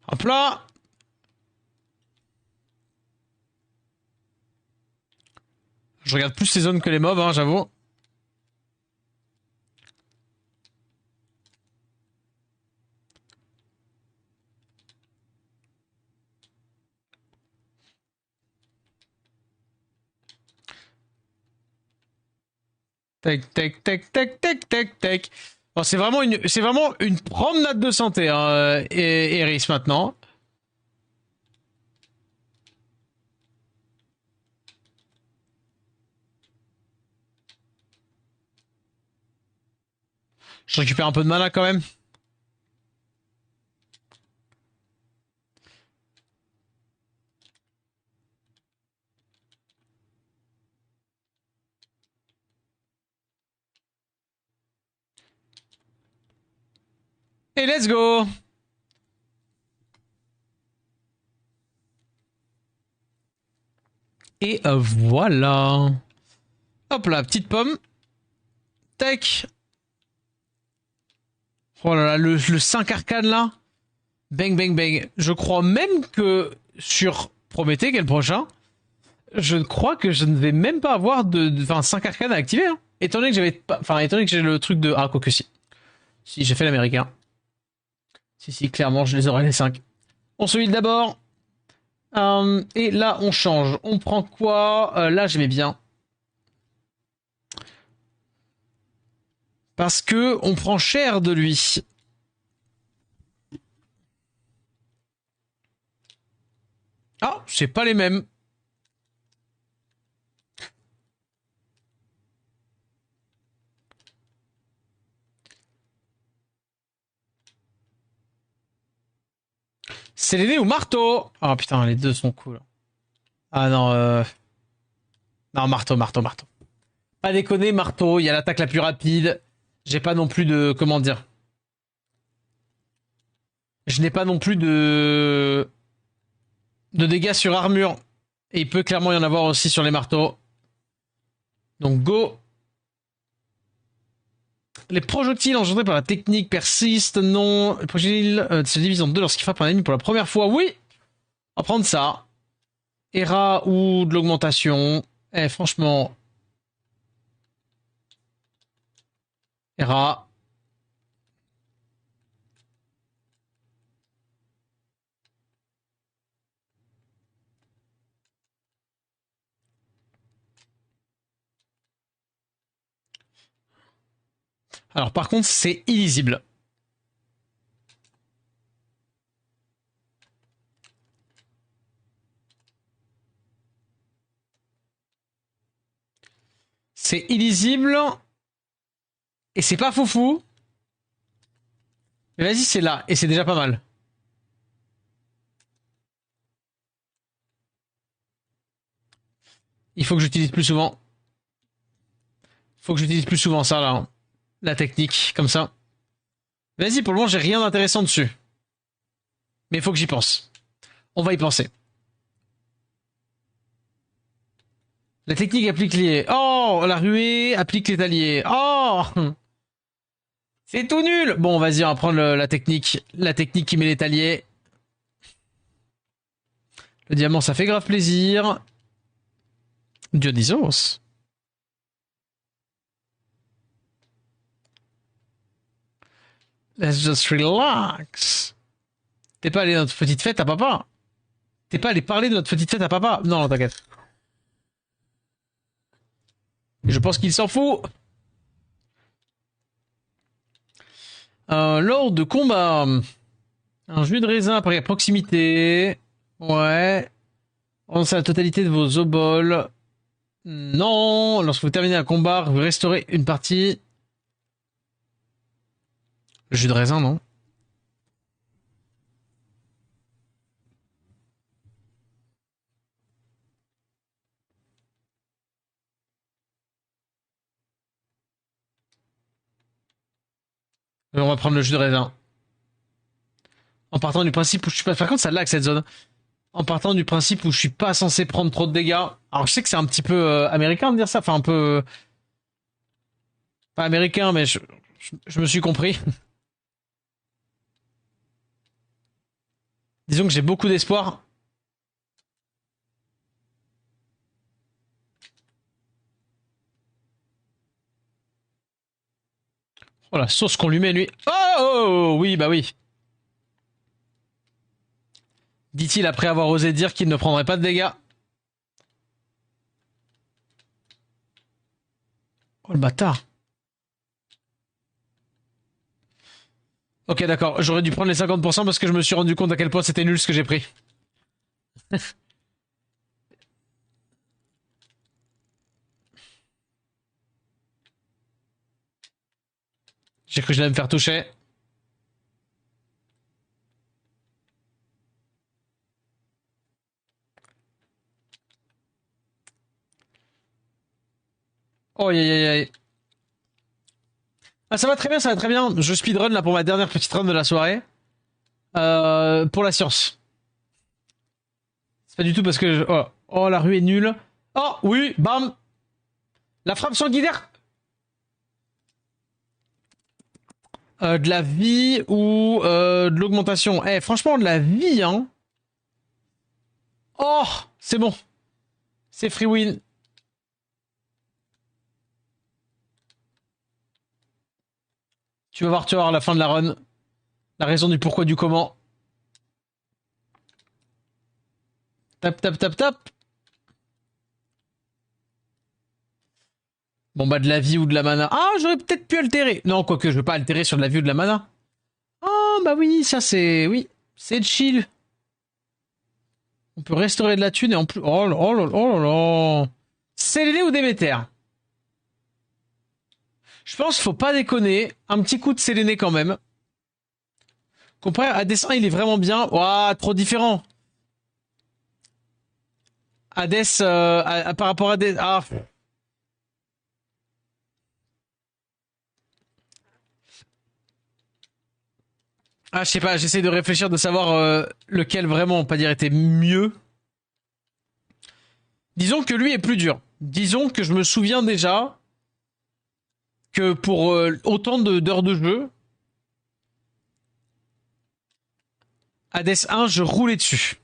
Hop là. Je regarde plus ces zones que les mobs, hein, j'avoue. Tac. Bon, c'est vraiment une promenade de santé, hein, Eris maintenant. Je récupère un peu de mana quand même. Et let's go. Et voilà. Hop là, petite pomme. Tac. Oh là là, le 5 arcane là. Bang. Je crois même que sur Prométhée, qui est le prochain, je crois que je ne vais même pas avoir enfin, 5 arcanes à activer. Hein. Étant donné que j'avais pas, enfin, étant donné que j'ai le truc de, ah, quoique si. Si, j'ai fait l'américain. Si, clairement, je les aurai les 5. On se heal d'abord. Et là, on change. On prend quoi? Là, j'aimais bien. Parce que on prend cher de lui. Ah, c'est pas les mêmes. C'est l'aîné ou marteau? Oh putain, les deux sont cool. Ah non, non, marteau. Pas déconner, marteau, il y a l'attaque la plus rapide. J'ai pas non plus de... Comment dire? Je n'ai pas non plus de dégâts sur armure. Et il peut clairement y en avoir aussi sur les marteaux. Donc go. Les projectiles engendrés par la technique persistent, non. Les projectiles se divisent en deux lorsqu'il frappe un ennemi pour la première fois. Oui. On va prendre ça. Era ou de l'augmentation. Eh, franchement. Era. Alors par contre, c'est illisible. C'est illisible. Et c'est pas foufou. Mais vas-y, c'est là. Et c'est déjà pas mal. Il faut que j'utilise plus souvent. Faut que j'utilise plus souvent ça, là. Hein. La technique, comme ça. Vas-y, pour le moment, j'ai rien d'intéressant dessus. Mais il faut que j'y pense. On va y penser. La technique applique les... Oh, la ruée applique l'étalier. Oh. C'est tout nul. Bon, vas-y, on va prendre la technique. La technique qui met l'étalier. Le diamant, ça fait grave plaisir. Dionysos. Let's just relax. T'es pas allé à notre petite fête à papa? T'es pas allé parler de notre petite fête à papa? Non, t'inquiète. Je pense qu'il s'en fout. Lors de combat. Un jus de raisin à proximité. Ouais. On sait la totalité de vos oboles. Non. Lorsque vous terminez un combat, vous restaurez une partie. Le jus de raisin, non? On va prendre le jus de raisin. En partant du principe où je suis pas... Par contre, ça lag cette zone. En partant du principe où je suis pas censé prendre trop de dégâts. Alors je sais que c'est un petit peu américain de dire ça. Enfin un peu... Pas américain, mais je me suis compris. Disons que j'ai beaucoup d'espoir. Oh la sauce qu'on lui met lui. Oh oui, bah oui. Dit-il après avoir osé dire qu'il ne prendrait pas de dégâts. Oh le bâtard. Ok d'accord, j'aurais dû prendre les 50% parce que je me suis rendu compte à quel point c'était nul ce que j'ai pris. J'ai cru que j'allais me faire toucher. Oh aïe aïe aïe. Ah ça va très bien, ça va très bien. Je speedrun là pour ma dernière petite run de la soirée. Pour la science. C'est pas du tout parce que... Oh. Oh la rue est nulle. Oh oui, bam. La frappe sanguinaire. De la vie ou de l'augmentation. Eh franchement de la vie hein. Oh c'est bon. C'est free win. Tu vas voir à la fin de la run. La raison du pourquoi du comment. Tap, tap, tap, tap. Bon bah de la vie ou de la mana. Ah j'aurais peut-être pu altérer. Non quoique je veux pas altérer sur de la vie ou de la mana. Ah bah oui ça c'est... Oui. C'est chill. On peut restaurer de la thune et en plus... Oh là oh là oh là là. Séléné ou Déméter? Je pense qu'il faut pas déconner. Un petit coup de Séléné quand même. Comparé à Hades 1, il est vraiment bien. Ouah, trop différent. Hades, par rapport à Hades... Ah. Ah, je sais pas, j'essaie de réfléchir, de savoir lequel vraiment, on peut pas dire, était mieux. Disons que lui est plus dur. Disons que je me souviens déjà que pour autant d'heures de jeu, Hades 1, je roulais dessus.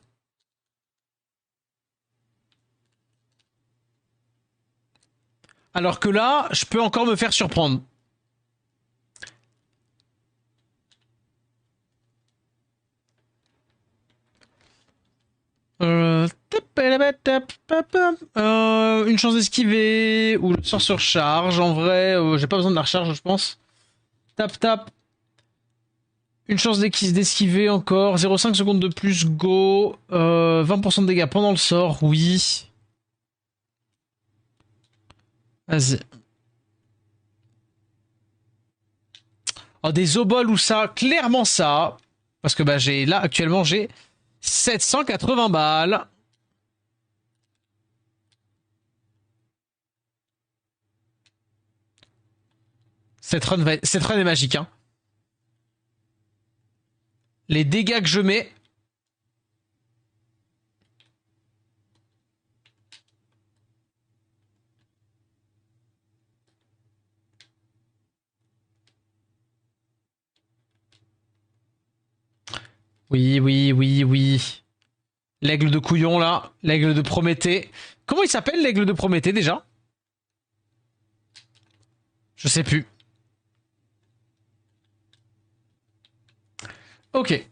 Alors que là, je peux encore me faire surprendre. Une chance d'esquiver ou le sort sur charge. En vrai, j'ai pas besoin de la recharge, je pense. Tap tap. Une chance d'esquiver encore. 0,5 secondes de plus, go. 20% de dégâts pendant le sort, oui. Vas-y. Oh, des oboles ou ça, clairement ça. Parce que bah j'ai là actuellement j'ai 780 balles. Cette run est magique hein. Les dégâts que je mets. Oui, oui, oui, oui. L'aigle de Couillon, là. L'aigle de Prométhée. Comment il s'appelle, l'aigle de Prométhée, déjà? Je sais plus. Ok.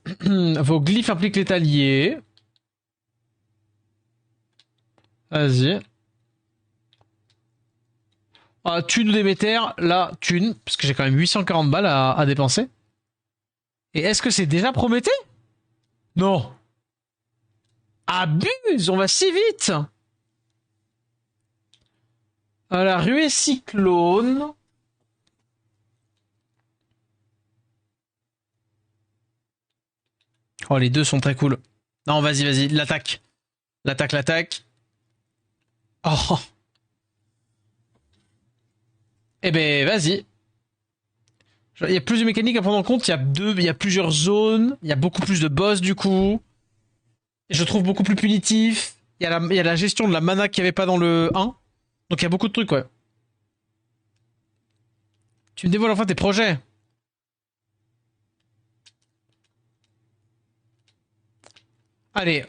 Vos glyphes impliquent les taliers. Vas-y. Ah, thune ou Déméter, là, thune, parce que j'ai quand même 840 balles à dépenser. Et est-ce que c'est déjà Prométhée? Non. Abuse, on va si vite. La ruée cyclone. Oh, les deux sont très cool. Non, vas-y, vas-y, l'attaque. L'attaque, l'attaque. Oh. Eh ben, vas-y. Il y a plus de mécaniques à prendre en compte. Il y a plusieurs zones. Il y a beaucoup plus de boss, du coup. Et je trouve beaucoup plus punitif. Il y a la gestion de la mana qu'il n'y avait pas dans le 1. Donc il y a beaucoup de trucs, ouais. Tu me dévoiles enfin tes projets. Allez.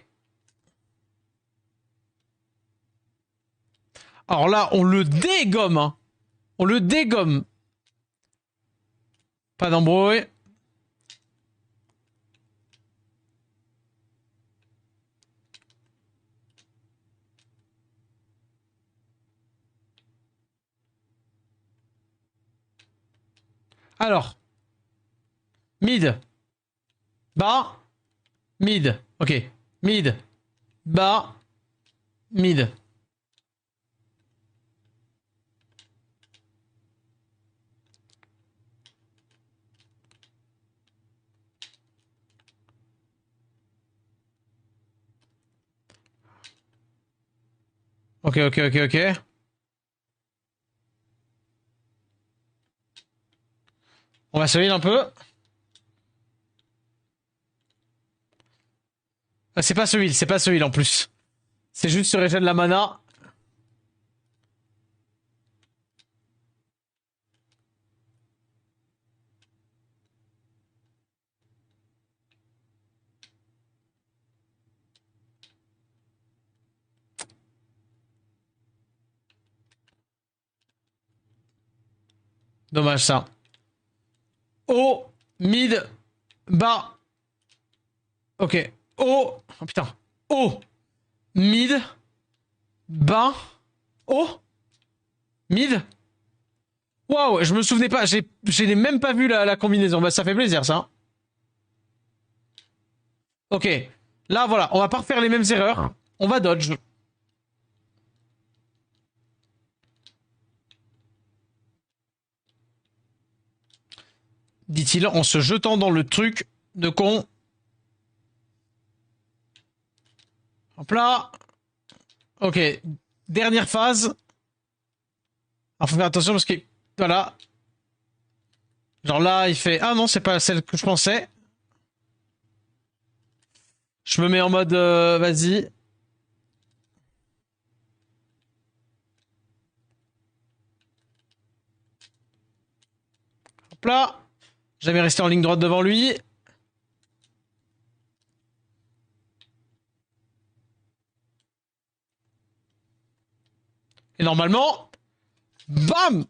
Alors là, on le dégomme, hein. On le dégomme. Pas d'embrouille. Alors. Mid. Bas. Mid. Ok. Mid. Bas. Mid. Ok, ok, ok, ok. On va se heal un peu. Ah, c'est pas ce heal en plus. C'est juste se régène la mana. Dommage ça. Haut, mid, bas. Ok. Haut. Oh putain. Haut, mid, bas, haut, mid. Waouh, je me souvenais pas. J'ai même pas vu la combinaison. Bah, ça fait plaisir ça. Ok. Là voilà, on va pas refaire les mêmes erreurs. On va dodge. Dit-il en se jetant dans le truc de con. Hop là. Ok. Dernière phase. Alors faut faire attention parce que... Voilà. Genre là, il fait... Ah non, c'est pas celle que je pensais. Je me mets en mode... Vas-y. Hop là. Jamais resté en ligne droite devant lui. Et normalement... Bam.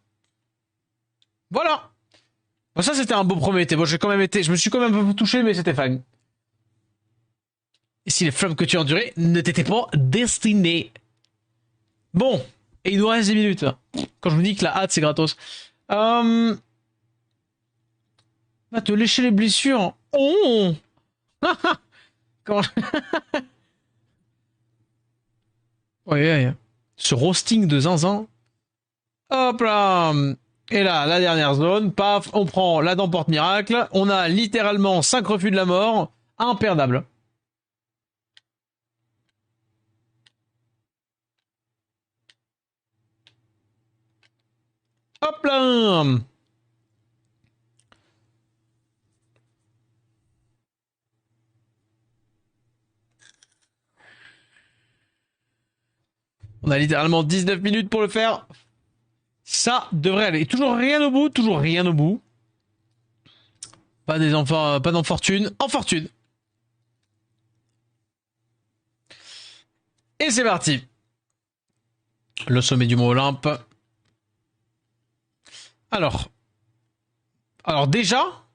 Voilà. Bon, ça, c'était un beau Prométhée. Bon, j'ai quand même été... Je me suis quand même un peu touché, mais c'était fun. Et si les flammes que tu as endurées ne t'étaient pas destinées. Bon. Et il nous reste 10 minutes. Quand je vous dis que la hâte, c'est gratos. Va te lécher les blessures. Oh. Comment... ouais. Ce roasting de zinzin. Hop là. Et là, la dernière zone. Paf, on prend la dent porte miracle. On a littéralement 5 refus de la mort. Imperdable. Hop là. On a littéralement 19 minutes pour le faire. Ça devrait aller. Toujours rien au bout, toujours rien au bout. Pas des enfants, pas d'enfortune. En fortune. Et c'est parti. Le sommet du Mont Olympe. Alors déjà,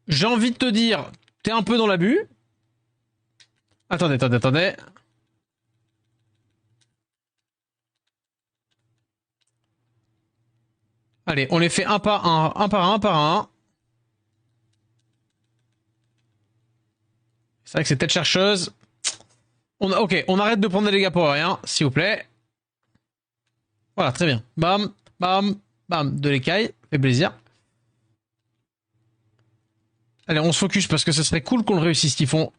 j'ai envie de te dire T'es un peu dans l'abus. Attendez. Allez, on les fait un par un. C'est vrai que c'est tête chercheuse. Ok, on arrête de prendre des dégâts pour rien, s'il vous plaît. Voilà, très bien. Bam, bam, bam. De l'écaille, fait plaisir. Allez, on se focus parce que ce serait cool qu'on le réussisse, qu'ils font.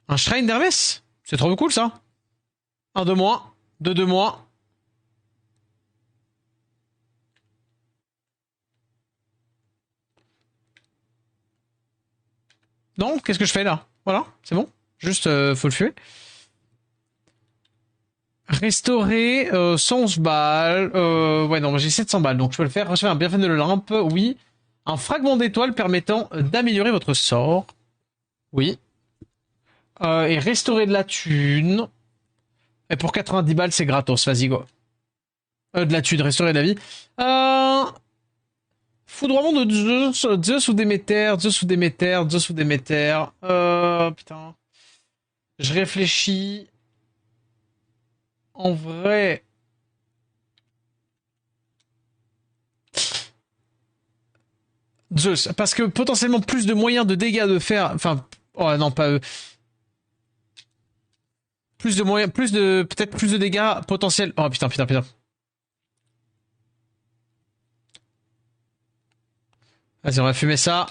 Un shrine d'Hermès. C'est trop cool ça. Un de moins. Deux de moins. Non, qu'est-ce que je fais là? Voilà, c'est bon. Juste, faut le fumer. Restaurer 111 balles. Ouais, non, j'ai 700 balles, donc je peux le faire. Recevoir un bienfait de l'Olympe, oui. Un fragment d'étoile permettant d'améliorer votre sort. Oui. Et restaurer de la thune. Et pour 90 balles, c'est gratos. Vas-y, go. De la thune, restaurer de la vie. Foudroiement de Zeus ou Déméter. Putain. Je réfléchis. En vrai. Zeus. Parce que potentiellement plus de moyens de dégâts de faire. Enfin. Oh non, pas eux. Plus de moyens. Plus de. Peut-être plus de dégâts potentiels. Oh putain. Vas-y, on va fumer ça.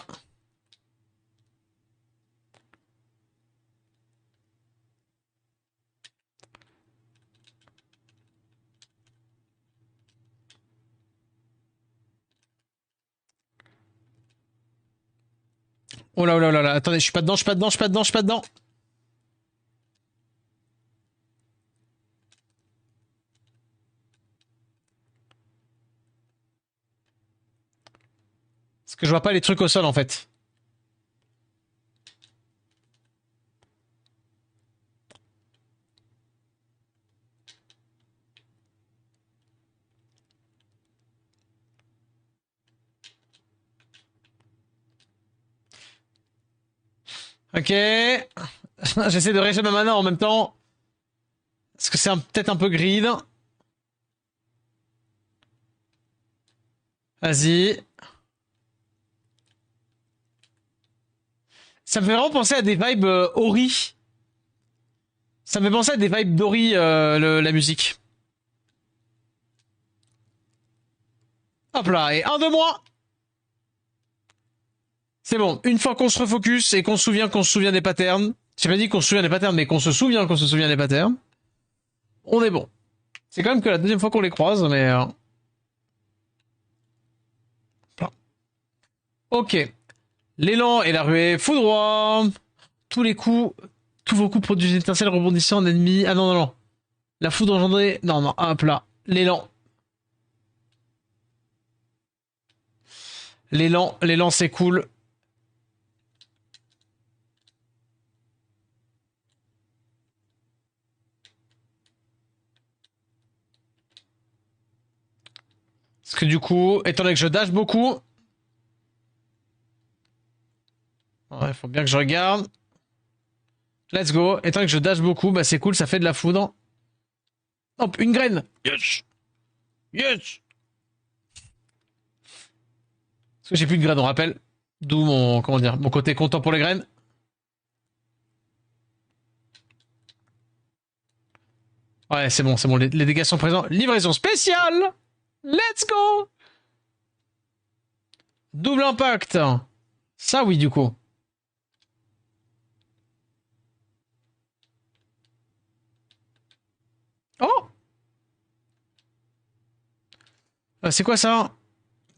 Oh là. Attendez, je suis pas dedans. Parce que je vois pas les trucs au sol en fait. Ok. J'essaie de régénérer ma mana en même temps. Parce que c'est peut-être un peu grid. Vas-y. Ça me fait vraiment penser à des vibes Ori. Ça me fait penser à des vibes d'Ori, la musique. Hop là, et un de moins. C'est bon, une fois qu'on se refocus et qu'on se souvient des patterns. J'ai pas dit qu'on se souvient des patterns, mais qu'on se souvient des patterns. On est bon. C'est quand même que la deuxième fois qu'on les croise, mais... Ok. L'élan et la ruée foudroie. Tous vos coups produisent une étincelle rebondissant en ennemi. Ah non. La foudre engendrée. Non, hop là. L'élan. L'élan c'est cool. Parce que du coup, étant donné que je dash beaucoup... Ouais, faut bien que je regarde. Let's go. Étant donné que je dash beaucoup, bah c'est cool, ça fait de la foudre. Hop, une graine. Yes. Parce que j'ai plus de graines, on rappelle. D'où mon, comment dire, mon côté content pour les graines. Ouais, c'est bon, les dégâts sont présents. Livraison spéciale. Let's go. Double impact. Ça oui, du coup. Oh. C'est quoi ça?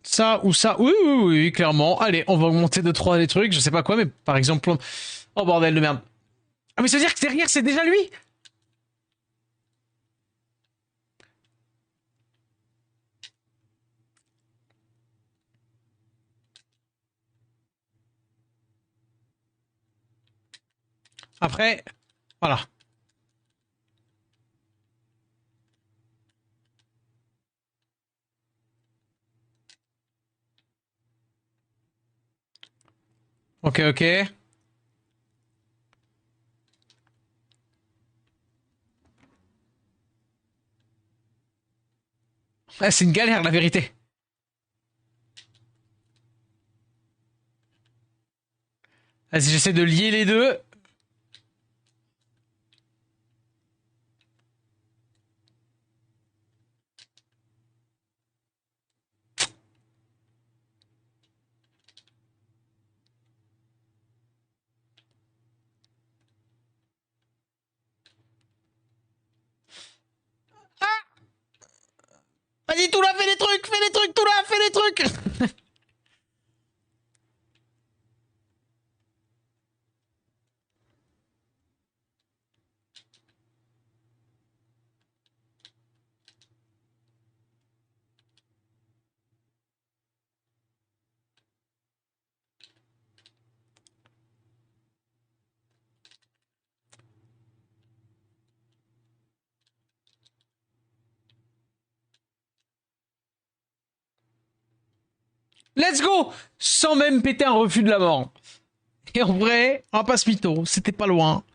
Ça ou ça? Oui, clairement. Allez, on va augmenter de 3 les trucs. Je sais pas quoi, mais par exemple... Oh bordel de merde. Ah mais ça veut dire que derrière, c'est déjà lui? Après, voilà. Ok, ok. Ah, c'est une galère, la vérité. Vas-y, j'essaie de lier les deux. Vas-y, tout là, fais les trucs, tout là, fais les trucs. Let's go! Sans même péter un refus de la mort. Et en vrai, on va pas se mytho, c'était pas loin.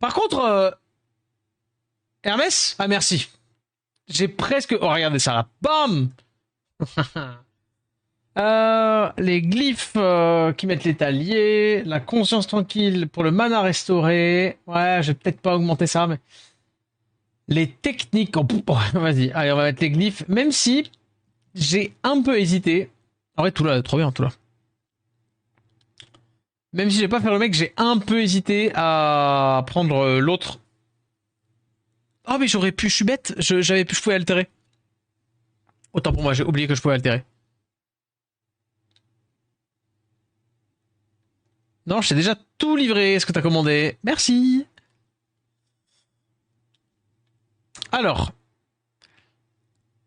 Par contre, Hermès? Ah merci. J'ai presque... Oh, regardez ça là. Bam! Les glyphes qui mettent les taliers, la conscience tranquille pour le mana restauré. Ouais, je vais peut-être pas augmenter ça, mais... Les techniques... Oh, vas-y, allez, on va mettre les glyphes. Même si j'ai un peu hésité. En vrai, tout là, trop bien, tout là. Même si j'ai pas fait le mec, j'ai un peu hésité à prendre l'autre. Oh, mais j'aurais pu, je suis bête, je pouvais altérer. Autant pour moi, j'ai oublié que je pouvais altérer. Non, je t'ai déjà tout livré, ce que t'as commandé. Merci. Alors,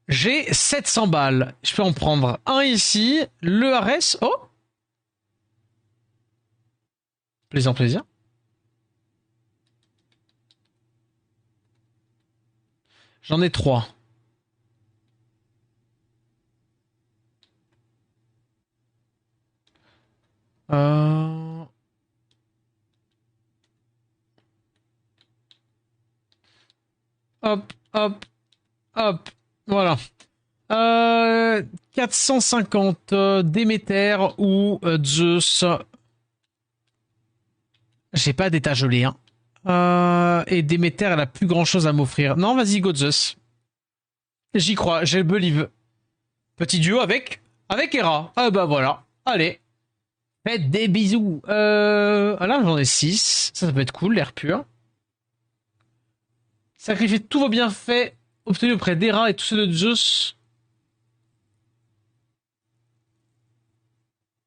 j'ai 700 balles. Je peux en prendre un ici. Le Ares. Oh, plaisir, plaisir. J'en ai 3. Euh... Hop, hop, hop. Voilà. 450 Déméter ou Zeus. J'ai pas d'état gelé, hein. Et Déméter, elle a plus grand chose à m'offrir. Non, vas-y, go Zeus. J'y crois, j'ai le believe. Petit duo avec Hera. Ah bah voilà. Allez. Faites des bisous. Ah là, j'en ai 6. Ça peut être cool, l'air pur. Sacrifier tous vos bienfaits obtenus auprès d'Hera et tous ceux de Zeus.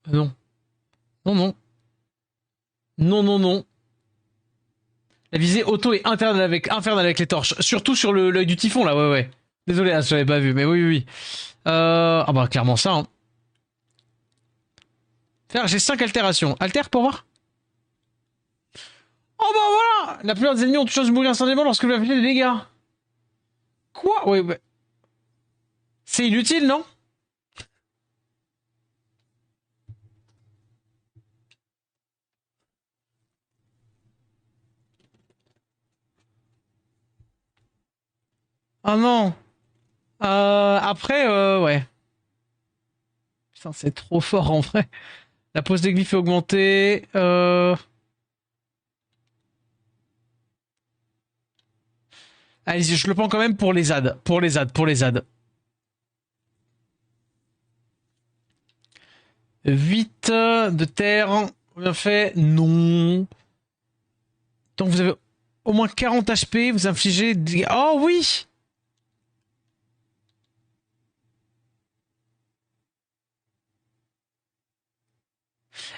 Non. Non, non. Non, non, non. La visée auto est infernale avec les torches. Surtout sur l'œil du typhon, là, ouais, ouais. Désolé, hein, je l'avais pas vu, mais oui, oui, oui. Ah bah, clairement ça, hein. Faire, j'ai 5 altérations. Altère pour voir. Oh bah voilà. La plupart des ennemis ont toute chance de mourir instantanément lorsque vous infligez des dégâts. Quoi? Ouais, ouais. C'est inutile, non? Ah non. Après, ouais. Putain, c'est trop fort en vrai. La pose des glyphes est augmentée. Allez-y, je le prends quand même pour les ZAD. Pour les ZAD, pour les ZAD. 8 de terre. Bien fait. Non. Donc vous avez au moins 40 HP. Vous infligez des dégâts. Oh oui!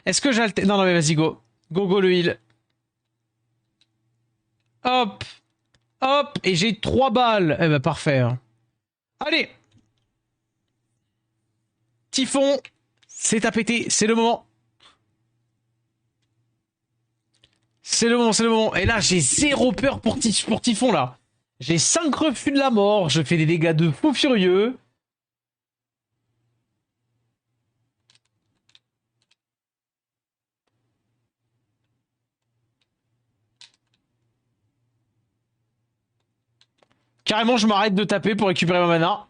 Est-ce que j'altère? Non, non, mais vas-y, go. Go, go, le heal. Hop. Hop. Et j'ai 3 balles. Eh ben, parfait. Allez. Typhon. C'est à péter. C'est le moment. C'est le moment, c'est le moment. Et là, j'ai 0 peur pour Typhon, là. J'ai 5 refus de la mort. Je fais des dégâts de fou furieux. carrément, je m'arrête de taper pour récupérer ma mana.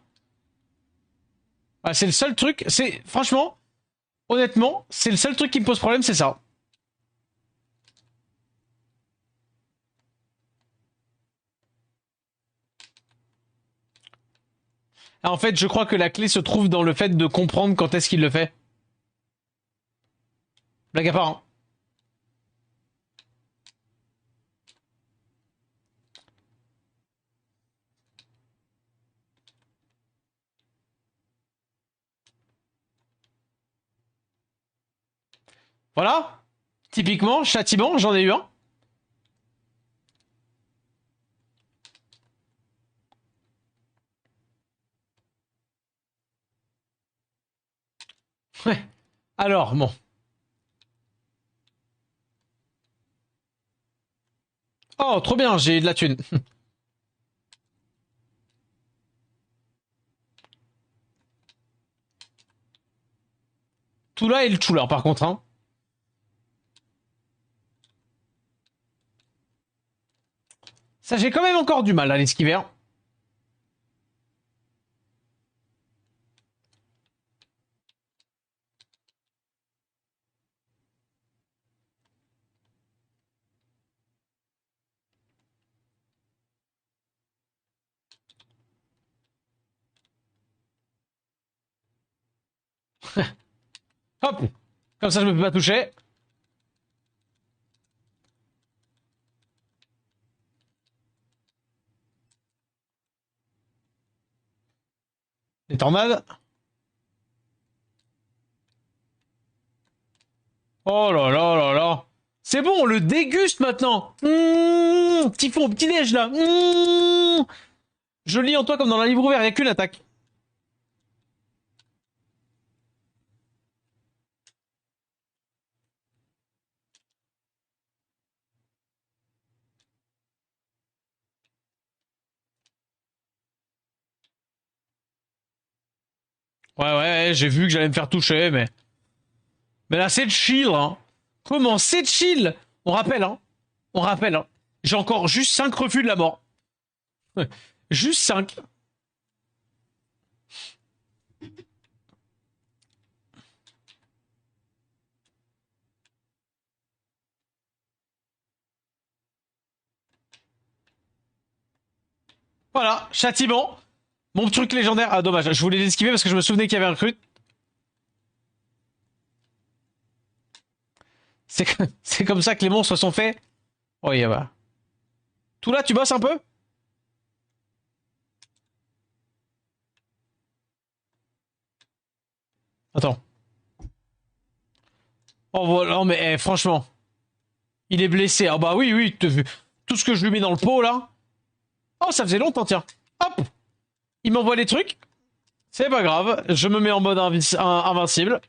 Ah, c'est le seul truc. C'est franchement, honnêtement, c'est le seul truc qui me pose problème, c'est ça. Ah, en fait, je crois que la clé se trouve dans le fait de comprendre quand est-ce qu'il le fait. Blague à part, hein. Voilà. Typiquement, châtiment, j'en ai eu un. Ouais. Alors, bon. Oh, trop bien, j'ai de la thune. Tout là et le Chula, par contre, hein. Ça, j'ai quand même encore du mal à l'esquiver, hein. Hop. Comme ça, je me peux pas toucher. Les tornades. Oh là là là là. C'est bon, on le déguste maintenant. Petit fond, petit déj là. Je lis en toi comme dans un livre ouvert, il n'y a qu'une attaque. Ouais, j'ai vu que j'allais me faire toucher, mais... Mais là, c'est chill, hein. Comment c'est chill? On rappelle, hein. On rappelle, hein. J'ai encore juste 5 refus de la mort. Juste 5. Voilà, châtiment. Mon truc légendaire. Ah, dommage, je voulais l'esquiver parce que je me souvenais qu'il y avait un recrute. C'est comme ça que les monstres sont faits. Oh, yeah, bah. Tout là, tu bosses un peu? Attends. Oh, voilà, non, mais franchement. Il est blessé. Ah, bah oui, oui. Tout ce que je lui mets dans le pot, là. Oh, ça faisait longtemps, tiens. Hop. Il m'envoie les trucs. C'est pas grave. Je me mets en mode invincible.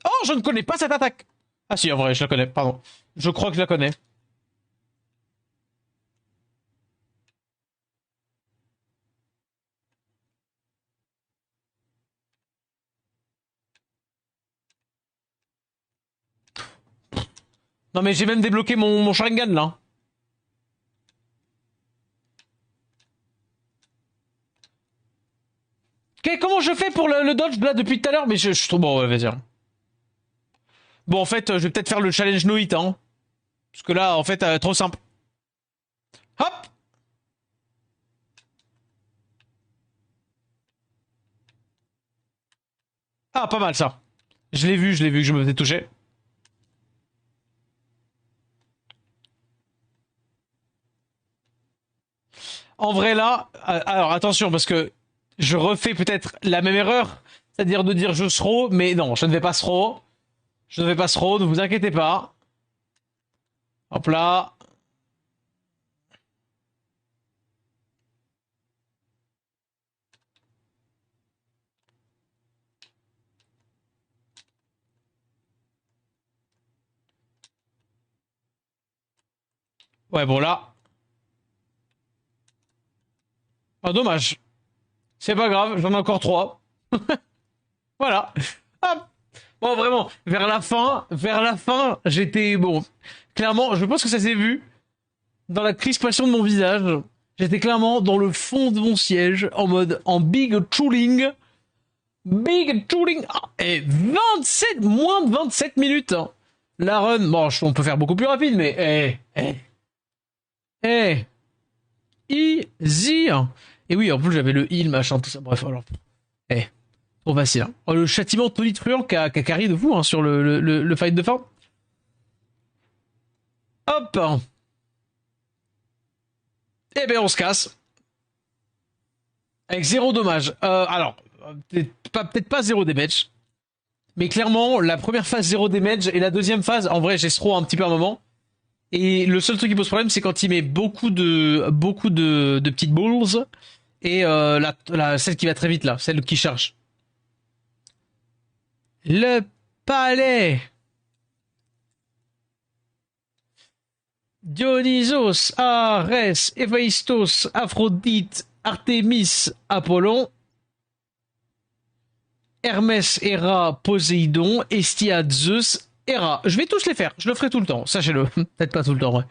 Oh, je ne connais pas cette attaque. Ah si, en vrai, je la connais, pardon. Je crois que je la connais. Non mais j'ai même débloqué mon Sharingan, là. Comment je fais pour le dodge, là, depuis tout à l'heure? Mais je trouve... Bon, ouais, vas-y. Bon, en fait, je vais peut-être faire le challenge no hit, hein. Parce que là, en fait, trop simple. Hop. Ah, pas mal, ça. Je l'ai vu que je me faisais toucher. En vrai, là... alors, attention, parce que je refais peut-être la même erreur. C'est-à-dire de dire je throw, mais non, je ne vais pas throw. Je ne vais pas throw, ne vous inquiétez pas. Hop là. Ouais, bon là. Ah, dommage. C'est pas grave, j'en ai encore 3. Voilà. Hop. Bon, vraiment, vers la fin, j'étais... Bon, clairement, je pense que ça s'est vu dans la crispation de mon visage. J'étais clairement dans le fond de mon siège, en mode, en big chilling. Big chilling. Ah, et 27, moins de 27 minutes. Hein. La run, bon, on peut faire beaucoup plus rapide, mais, easy. Et oui, en plus, j'avais le heal, machin, tout ça. Bref, alors, trop facile. Hein. Oh, le châtiment tonitruant qui a carré de fou, hein, sur le fight de fin. Hop. Eh ben, on se casse. Avec 0 dommage. Alors, peut-être pas 0 damage. Mais clairement, la première phase 0 damage et la deuxième phase, en vrai, j'ai throw un petit peu un moment. Et le seul truc qui pose problème, c'est quand il met beaucoup de petites balls. Et celle qui va très vite là, celle qui charge. Le palais. Dionysos, Arès, Héphaïstos, Aphrodite, Artémis, Apollon, Hermès, Héra, Poséidon, Hestiade, Zeus, Héra. Je vais tous les faire, je le ferai tout le temps, sachez-le. Peut-être pas tout le temps, ouais.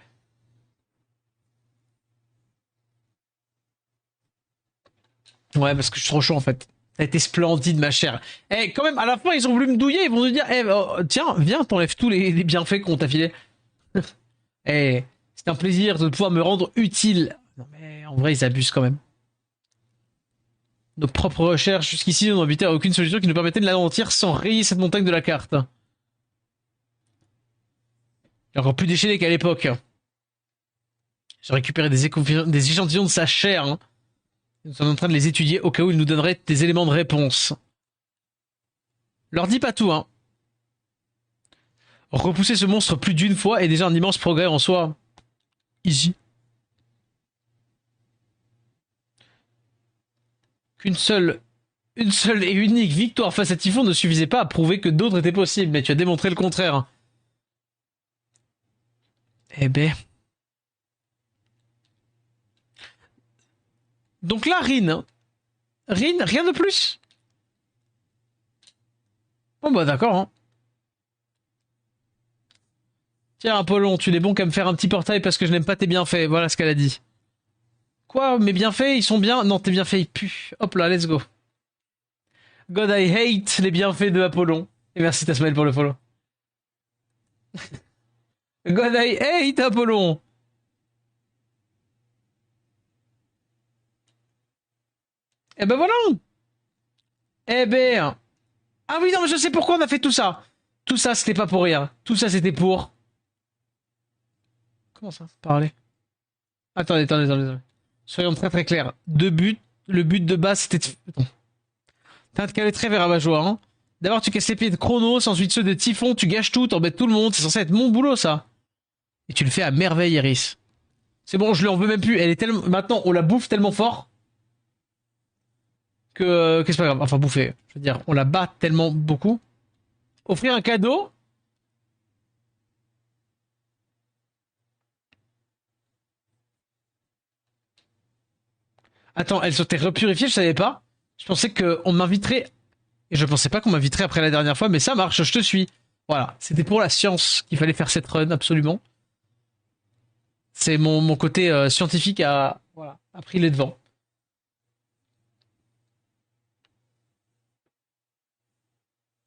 Ouais, parce que je suis trop chaud en fait. Ça a été splendide, ma chère. Eh, quand même, à la fin, ils ont voulu me douiller, ils vont nous dire, tiens, viens, t'enlèves tous les bienfaits qu'on t'a filés. Eh, c'est un plaisir de pouvoir me rendre utile. Non mais en vrai, ils abusent quand même. Nos propres recherches jusqu'ici n'ont habité à aucune solution qui nous permettait de l'anéantir sans rayer cette montagne de la carte. Il est encore plus déchaîné qu'à l'époque. J'ai récupéré des échantillons de sa chair. Hein. Nous sommes en train de les étudier au cas où il nous donnerait des éléments de réponse. Leur dis pas tout, hein. Repousser ce monstre plus d'une fois est déjà un immense progrès en soi. Easy. Une seule et unique victoire face à Typhon ne suffisait pas à prouver que d'autres étaient possibles, mais tu as démontré le contraire. Eh ben. Donc là, Rin, rien de plus. Bon bah d'accord, hein. Tiens, Apollon, tu n'es bon qu'à me faire un petit portail parce que je n'aime pas tes bienfaits. Voilà ce qu'elle a dit. Quoi? Mes bienfaits, ils sont bien? Non, tes bienfaits, ils puent. Hop là, let's go. God, I hate les bienfaits de Apollon. Et merci Tasmael pour le follow. God, I hate Apollon. Eh ben voilà. Eh ben. Ah oui, non, mais je sais pourquoi on a fait tout ça. Tout ça, c'était pas pour rien. Tout ça, c'était pour... Comment ça? Parler. Attendez. Soyons très très clairs. Le but de base, c'était de... Attends. T'as de caler très vers ma joie, hein. D'abord, tu casses les pieds de Chronos, ensuite ceux de Typhon, tu gâches tout, t'embêtes tout le monde. C'est censé être mon boulot, ça. Et tu le fais à merveille, Iris. C'est bon, je lui en veux même plus. Elle est tellement... Maintenant, on la bouffe tellement fort que c'est pas grave. Enfin, bouffer. Je veux dire, on la bat tellement beaucoup. Offrir un cadeau. Attends, elle s'était repurifiée, je savais pas. Je pensais qu'on m'inviterait. Et je pensais pas qu'on m'inviterait après la dernière fois, mais ça marche, je te suis. Voilà, c'était pour la science qu'il fallait faire cette run, absolument. C'est mon côté scientifique a pris les devants.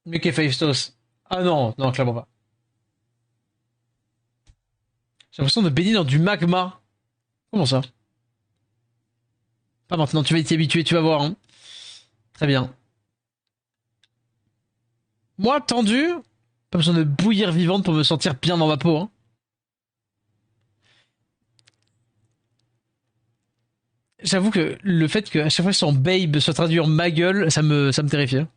Mieux qu'Héphaïstos. Ah non, clairement pas. J'ai l'impression de baigner dans du magma. Comment ça? Pas maintenant, tu vas t'y habituer, tu vas voir. Hein. Très bien. Moi, tendu, pas besoin de bouillir vivante pour me sentir bien dans ma peau. Hein. J'avoue que le fait qu'à chaque fois son babe soit traduit en ma gueule, ça me terrifie. Hein.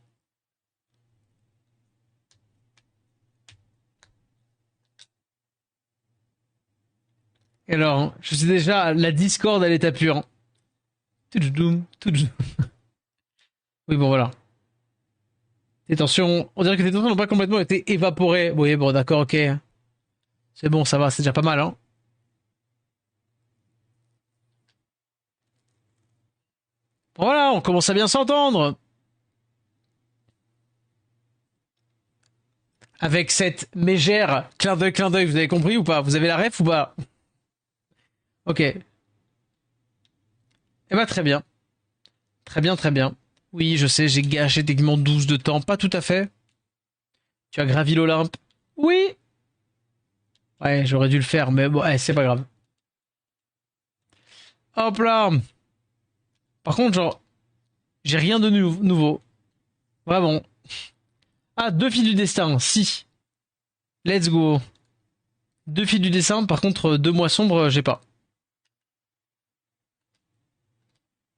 Et alors, hein, je sais déjà, la Discord à l'état pur. Hein. Oui, bon, voilà. Tes tensions, on dirait que tes tensions n'ont pas complètement été évaporées. Oui, bon, d'accord, ok. C'est bon, ça va, c'est déjà pas mal, hein. Voilà, on commence à bien s'entendre. Avec cette mégère clin d'œil, vous avez compris ou pas? Vous avez la ref ou pas? Ok. Eh ben, très bien. Très bien, très bien. Oui, je sais, j'ai gâché techniquement 12 de temps. Pas tout à fait. Tu as gravi l'Olympe. Oui. Ouais, j'aurais dû le faire, mais bon, c'est pas grave. Hop là. Par contre, genre, j'ai rien de nouveau. Vraiment. Ah, 2 fils du destin, si. Let's go. 2 fils du destin, par contre, 2 mois sombres, j'ai pas.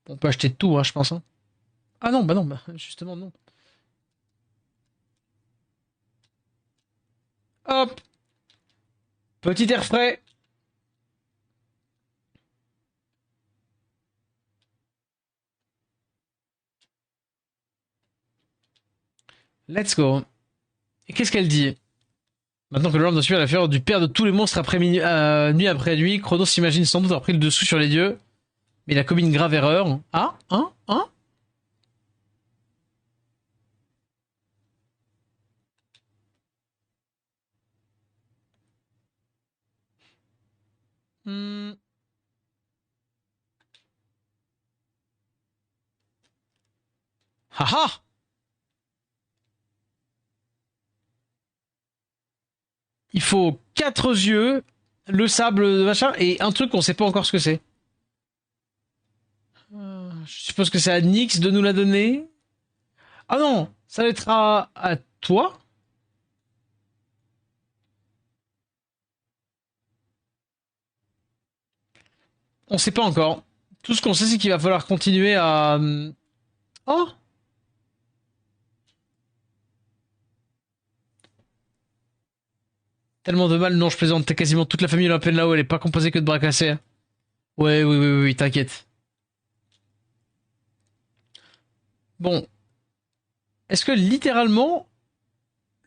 On peut acheter tout, hein, je pense. Hein. Ah non, bah justement, non. Hop. Petit air frais. Let's go. Et qu'est-ce qu'elle dit? Maintenant que l'homme doit subir l'affaire du père de tous les monstres après nuit après nuit, Chronos s'imagine sans doute avoir pris le dessous sur les dieux. Mais il a commis une grave erreur. Ah, hein? Hmm. Haha! Il faut 4 yeux, le sable, machin, et un truc qu'on sait pas encore ce que c'est. Je suppose que c'est à Nyx de nous la donner. Ah non, ça va être à toi. On sait pas encore. Tout ce qu'on sait, c'est qu'il va falloir continuer à... Oh! Tellement de mal, non, je plaisante. T'as quasiment toute la famille olympienne là-haut, elle est pas composée que de bras cassés. Ouais, oui, t'inquiète. Bon. Est-ce que littéralement,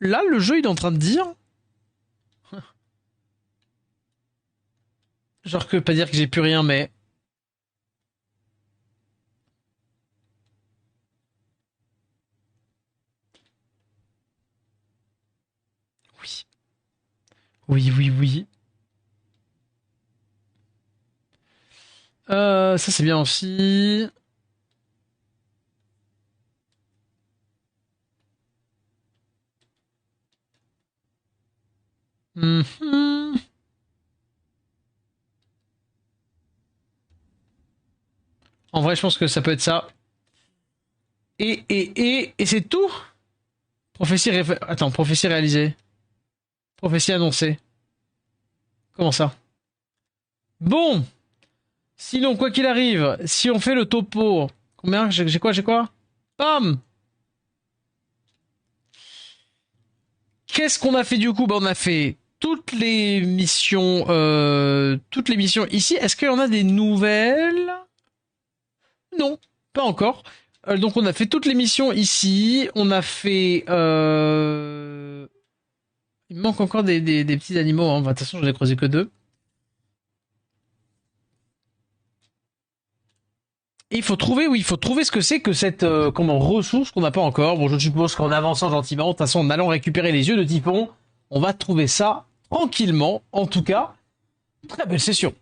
là, le jeu, il est en train de dire... Genre que pas dire que j'ai plus rien, mais... Oui. Oui. Ça c'est bien aussi. Mhm. En vrai, je pense que ça peut être ça. Et c'est tout? Prophétie réalisée. Prophétie annoncée. Comment ça? Bon! Sinon, quoi qu'il arrive, si on fait le topo... Combien? J'ai quoi? Bam! Qu'est-ce qu'on a fait du coup? Bah, on a fait toutes les missions ici. Est-ce qu'il y en a des nouvelles? Non, pas encore. Donc on a fait toutes les missions ici. On a fait... Il me manque encore des petits animaux. Hein. De toute façon, j'en ai creusé que 2. Et il faut trouver ce que c'est que cette ressource qu'on n'a pas encore. Bon, je suppose qu'en avançant gentiment, de toute façon, en allant récupérer les yeux de Typhon, on va trouver ça tranquillement. En tout cas, très belle session.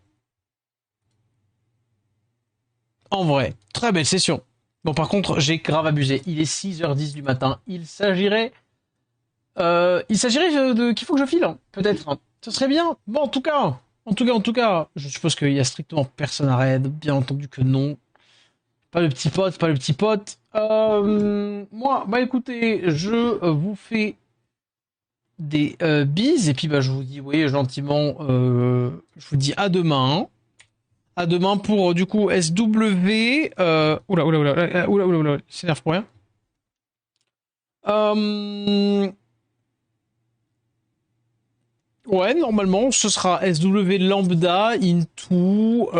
En vrai, très belle session. Bon, par contre, j'ai grave abusé. Il est 6h10 du matin. Il s'agirait de qu'il faut que je file, hein, peut-être. Hein. Ce serait bien. Bon, en tout cas, je suppose qu'il y a strictement personne à raid. Bien entendu que non. Pas le petit pote. Moi, bah écoutez, je vous fais des bises et puis bah je vous dis, oui, gentiment, je vous dis à demain. À demain pour du coup SW. Oula, s'énerve pour rien. Ouais, normalement, ce sera SW lambda into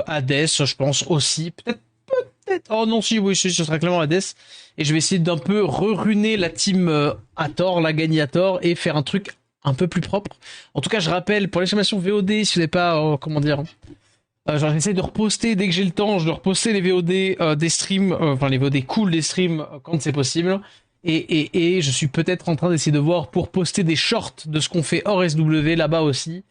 Hades, je pense aussi. Peut-être. Oh non, si, oui, ce sera clairement Hades. Et je vais essayer d'un peu re-runer la team Hathor, la gagne Hathor, et faire un truc un peu plus propre. En tout cas, je rappelle, pour l'exclamation VOD, si vous n'avez pas, comment dire... j'essaie de reposter dès que j'ai le temps, je dois reposter les VOD des streams, enfin les VOD cool des streams quand c'est possible. Et je suis peut-être en train d'essayer de voir pour poster des shorts de ce qu'on fait hors SW là-bas aussi.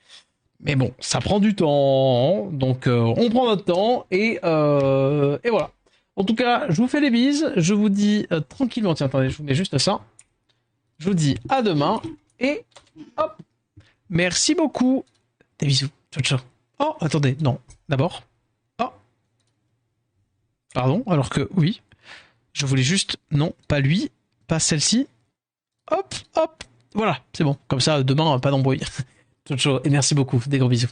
Mais bon, ça prend du temps, donc on prend notre temps et voilà. En tout cas, je vous fais les bises, je vous dis tranquillement, tiens, attendez, je vous mets juste ça. Je vous dis à demain et hop. Merci beaucoup. Des bisous. Ciao, ciao. Oh, attendez, non. D'abord. Oh. Pardon, alors que oui. Je voulais juste... Non, pas lui. Pas celle-ci. Hop, hop. Voilà, c'est bon. Comme ça, demain, pas d'embrouille. Ciao, ciao. Et merci beaucoup. Des gros bisous.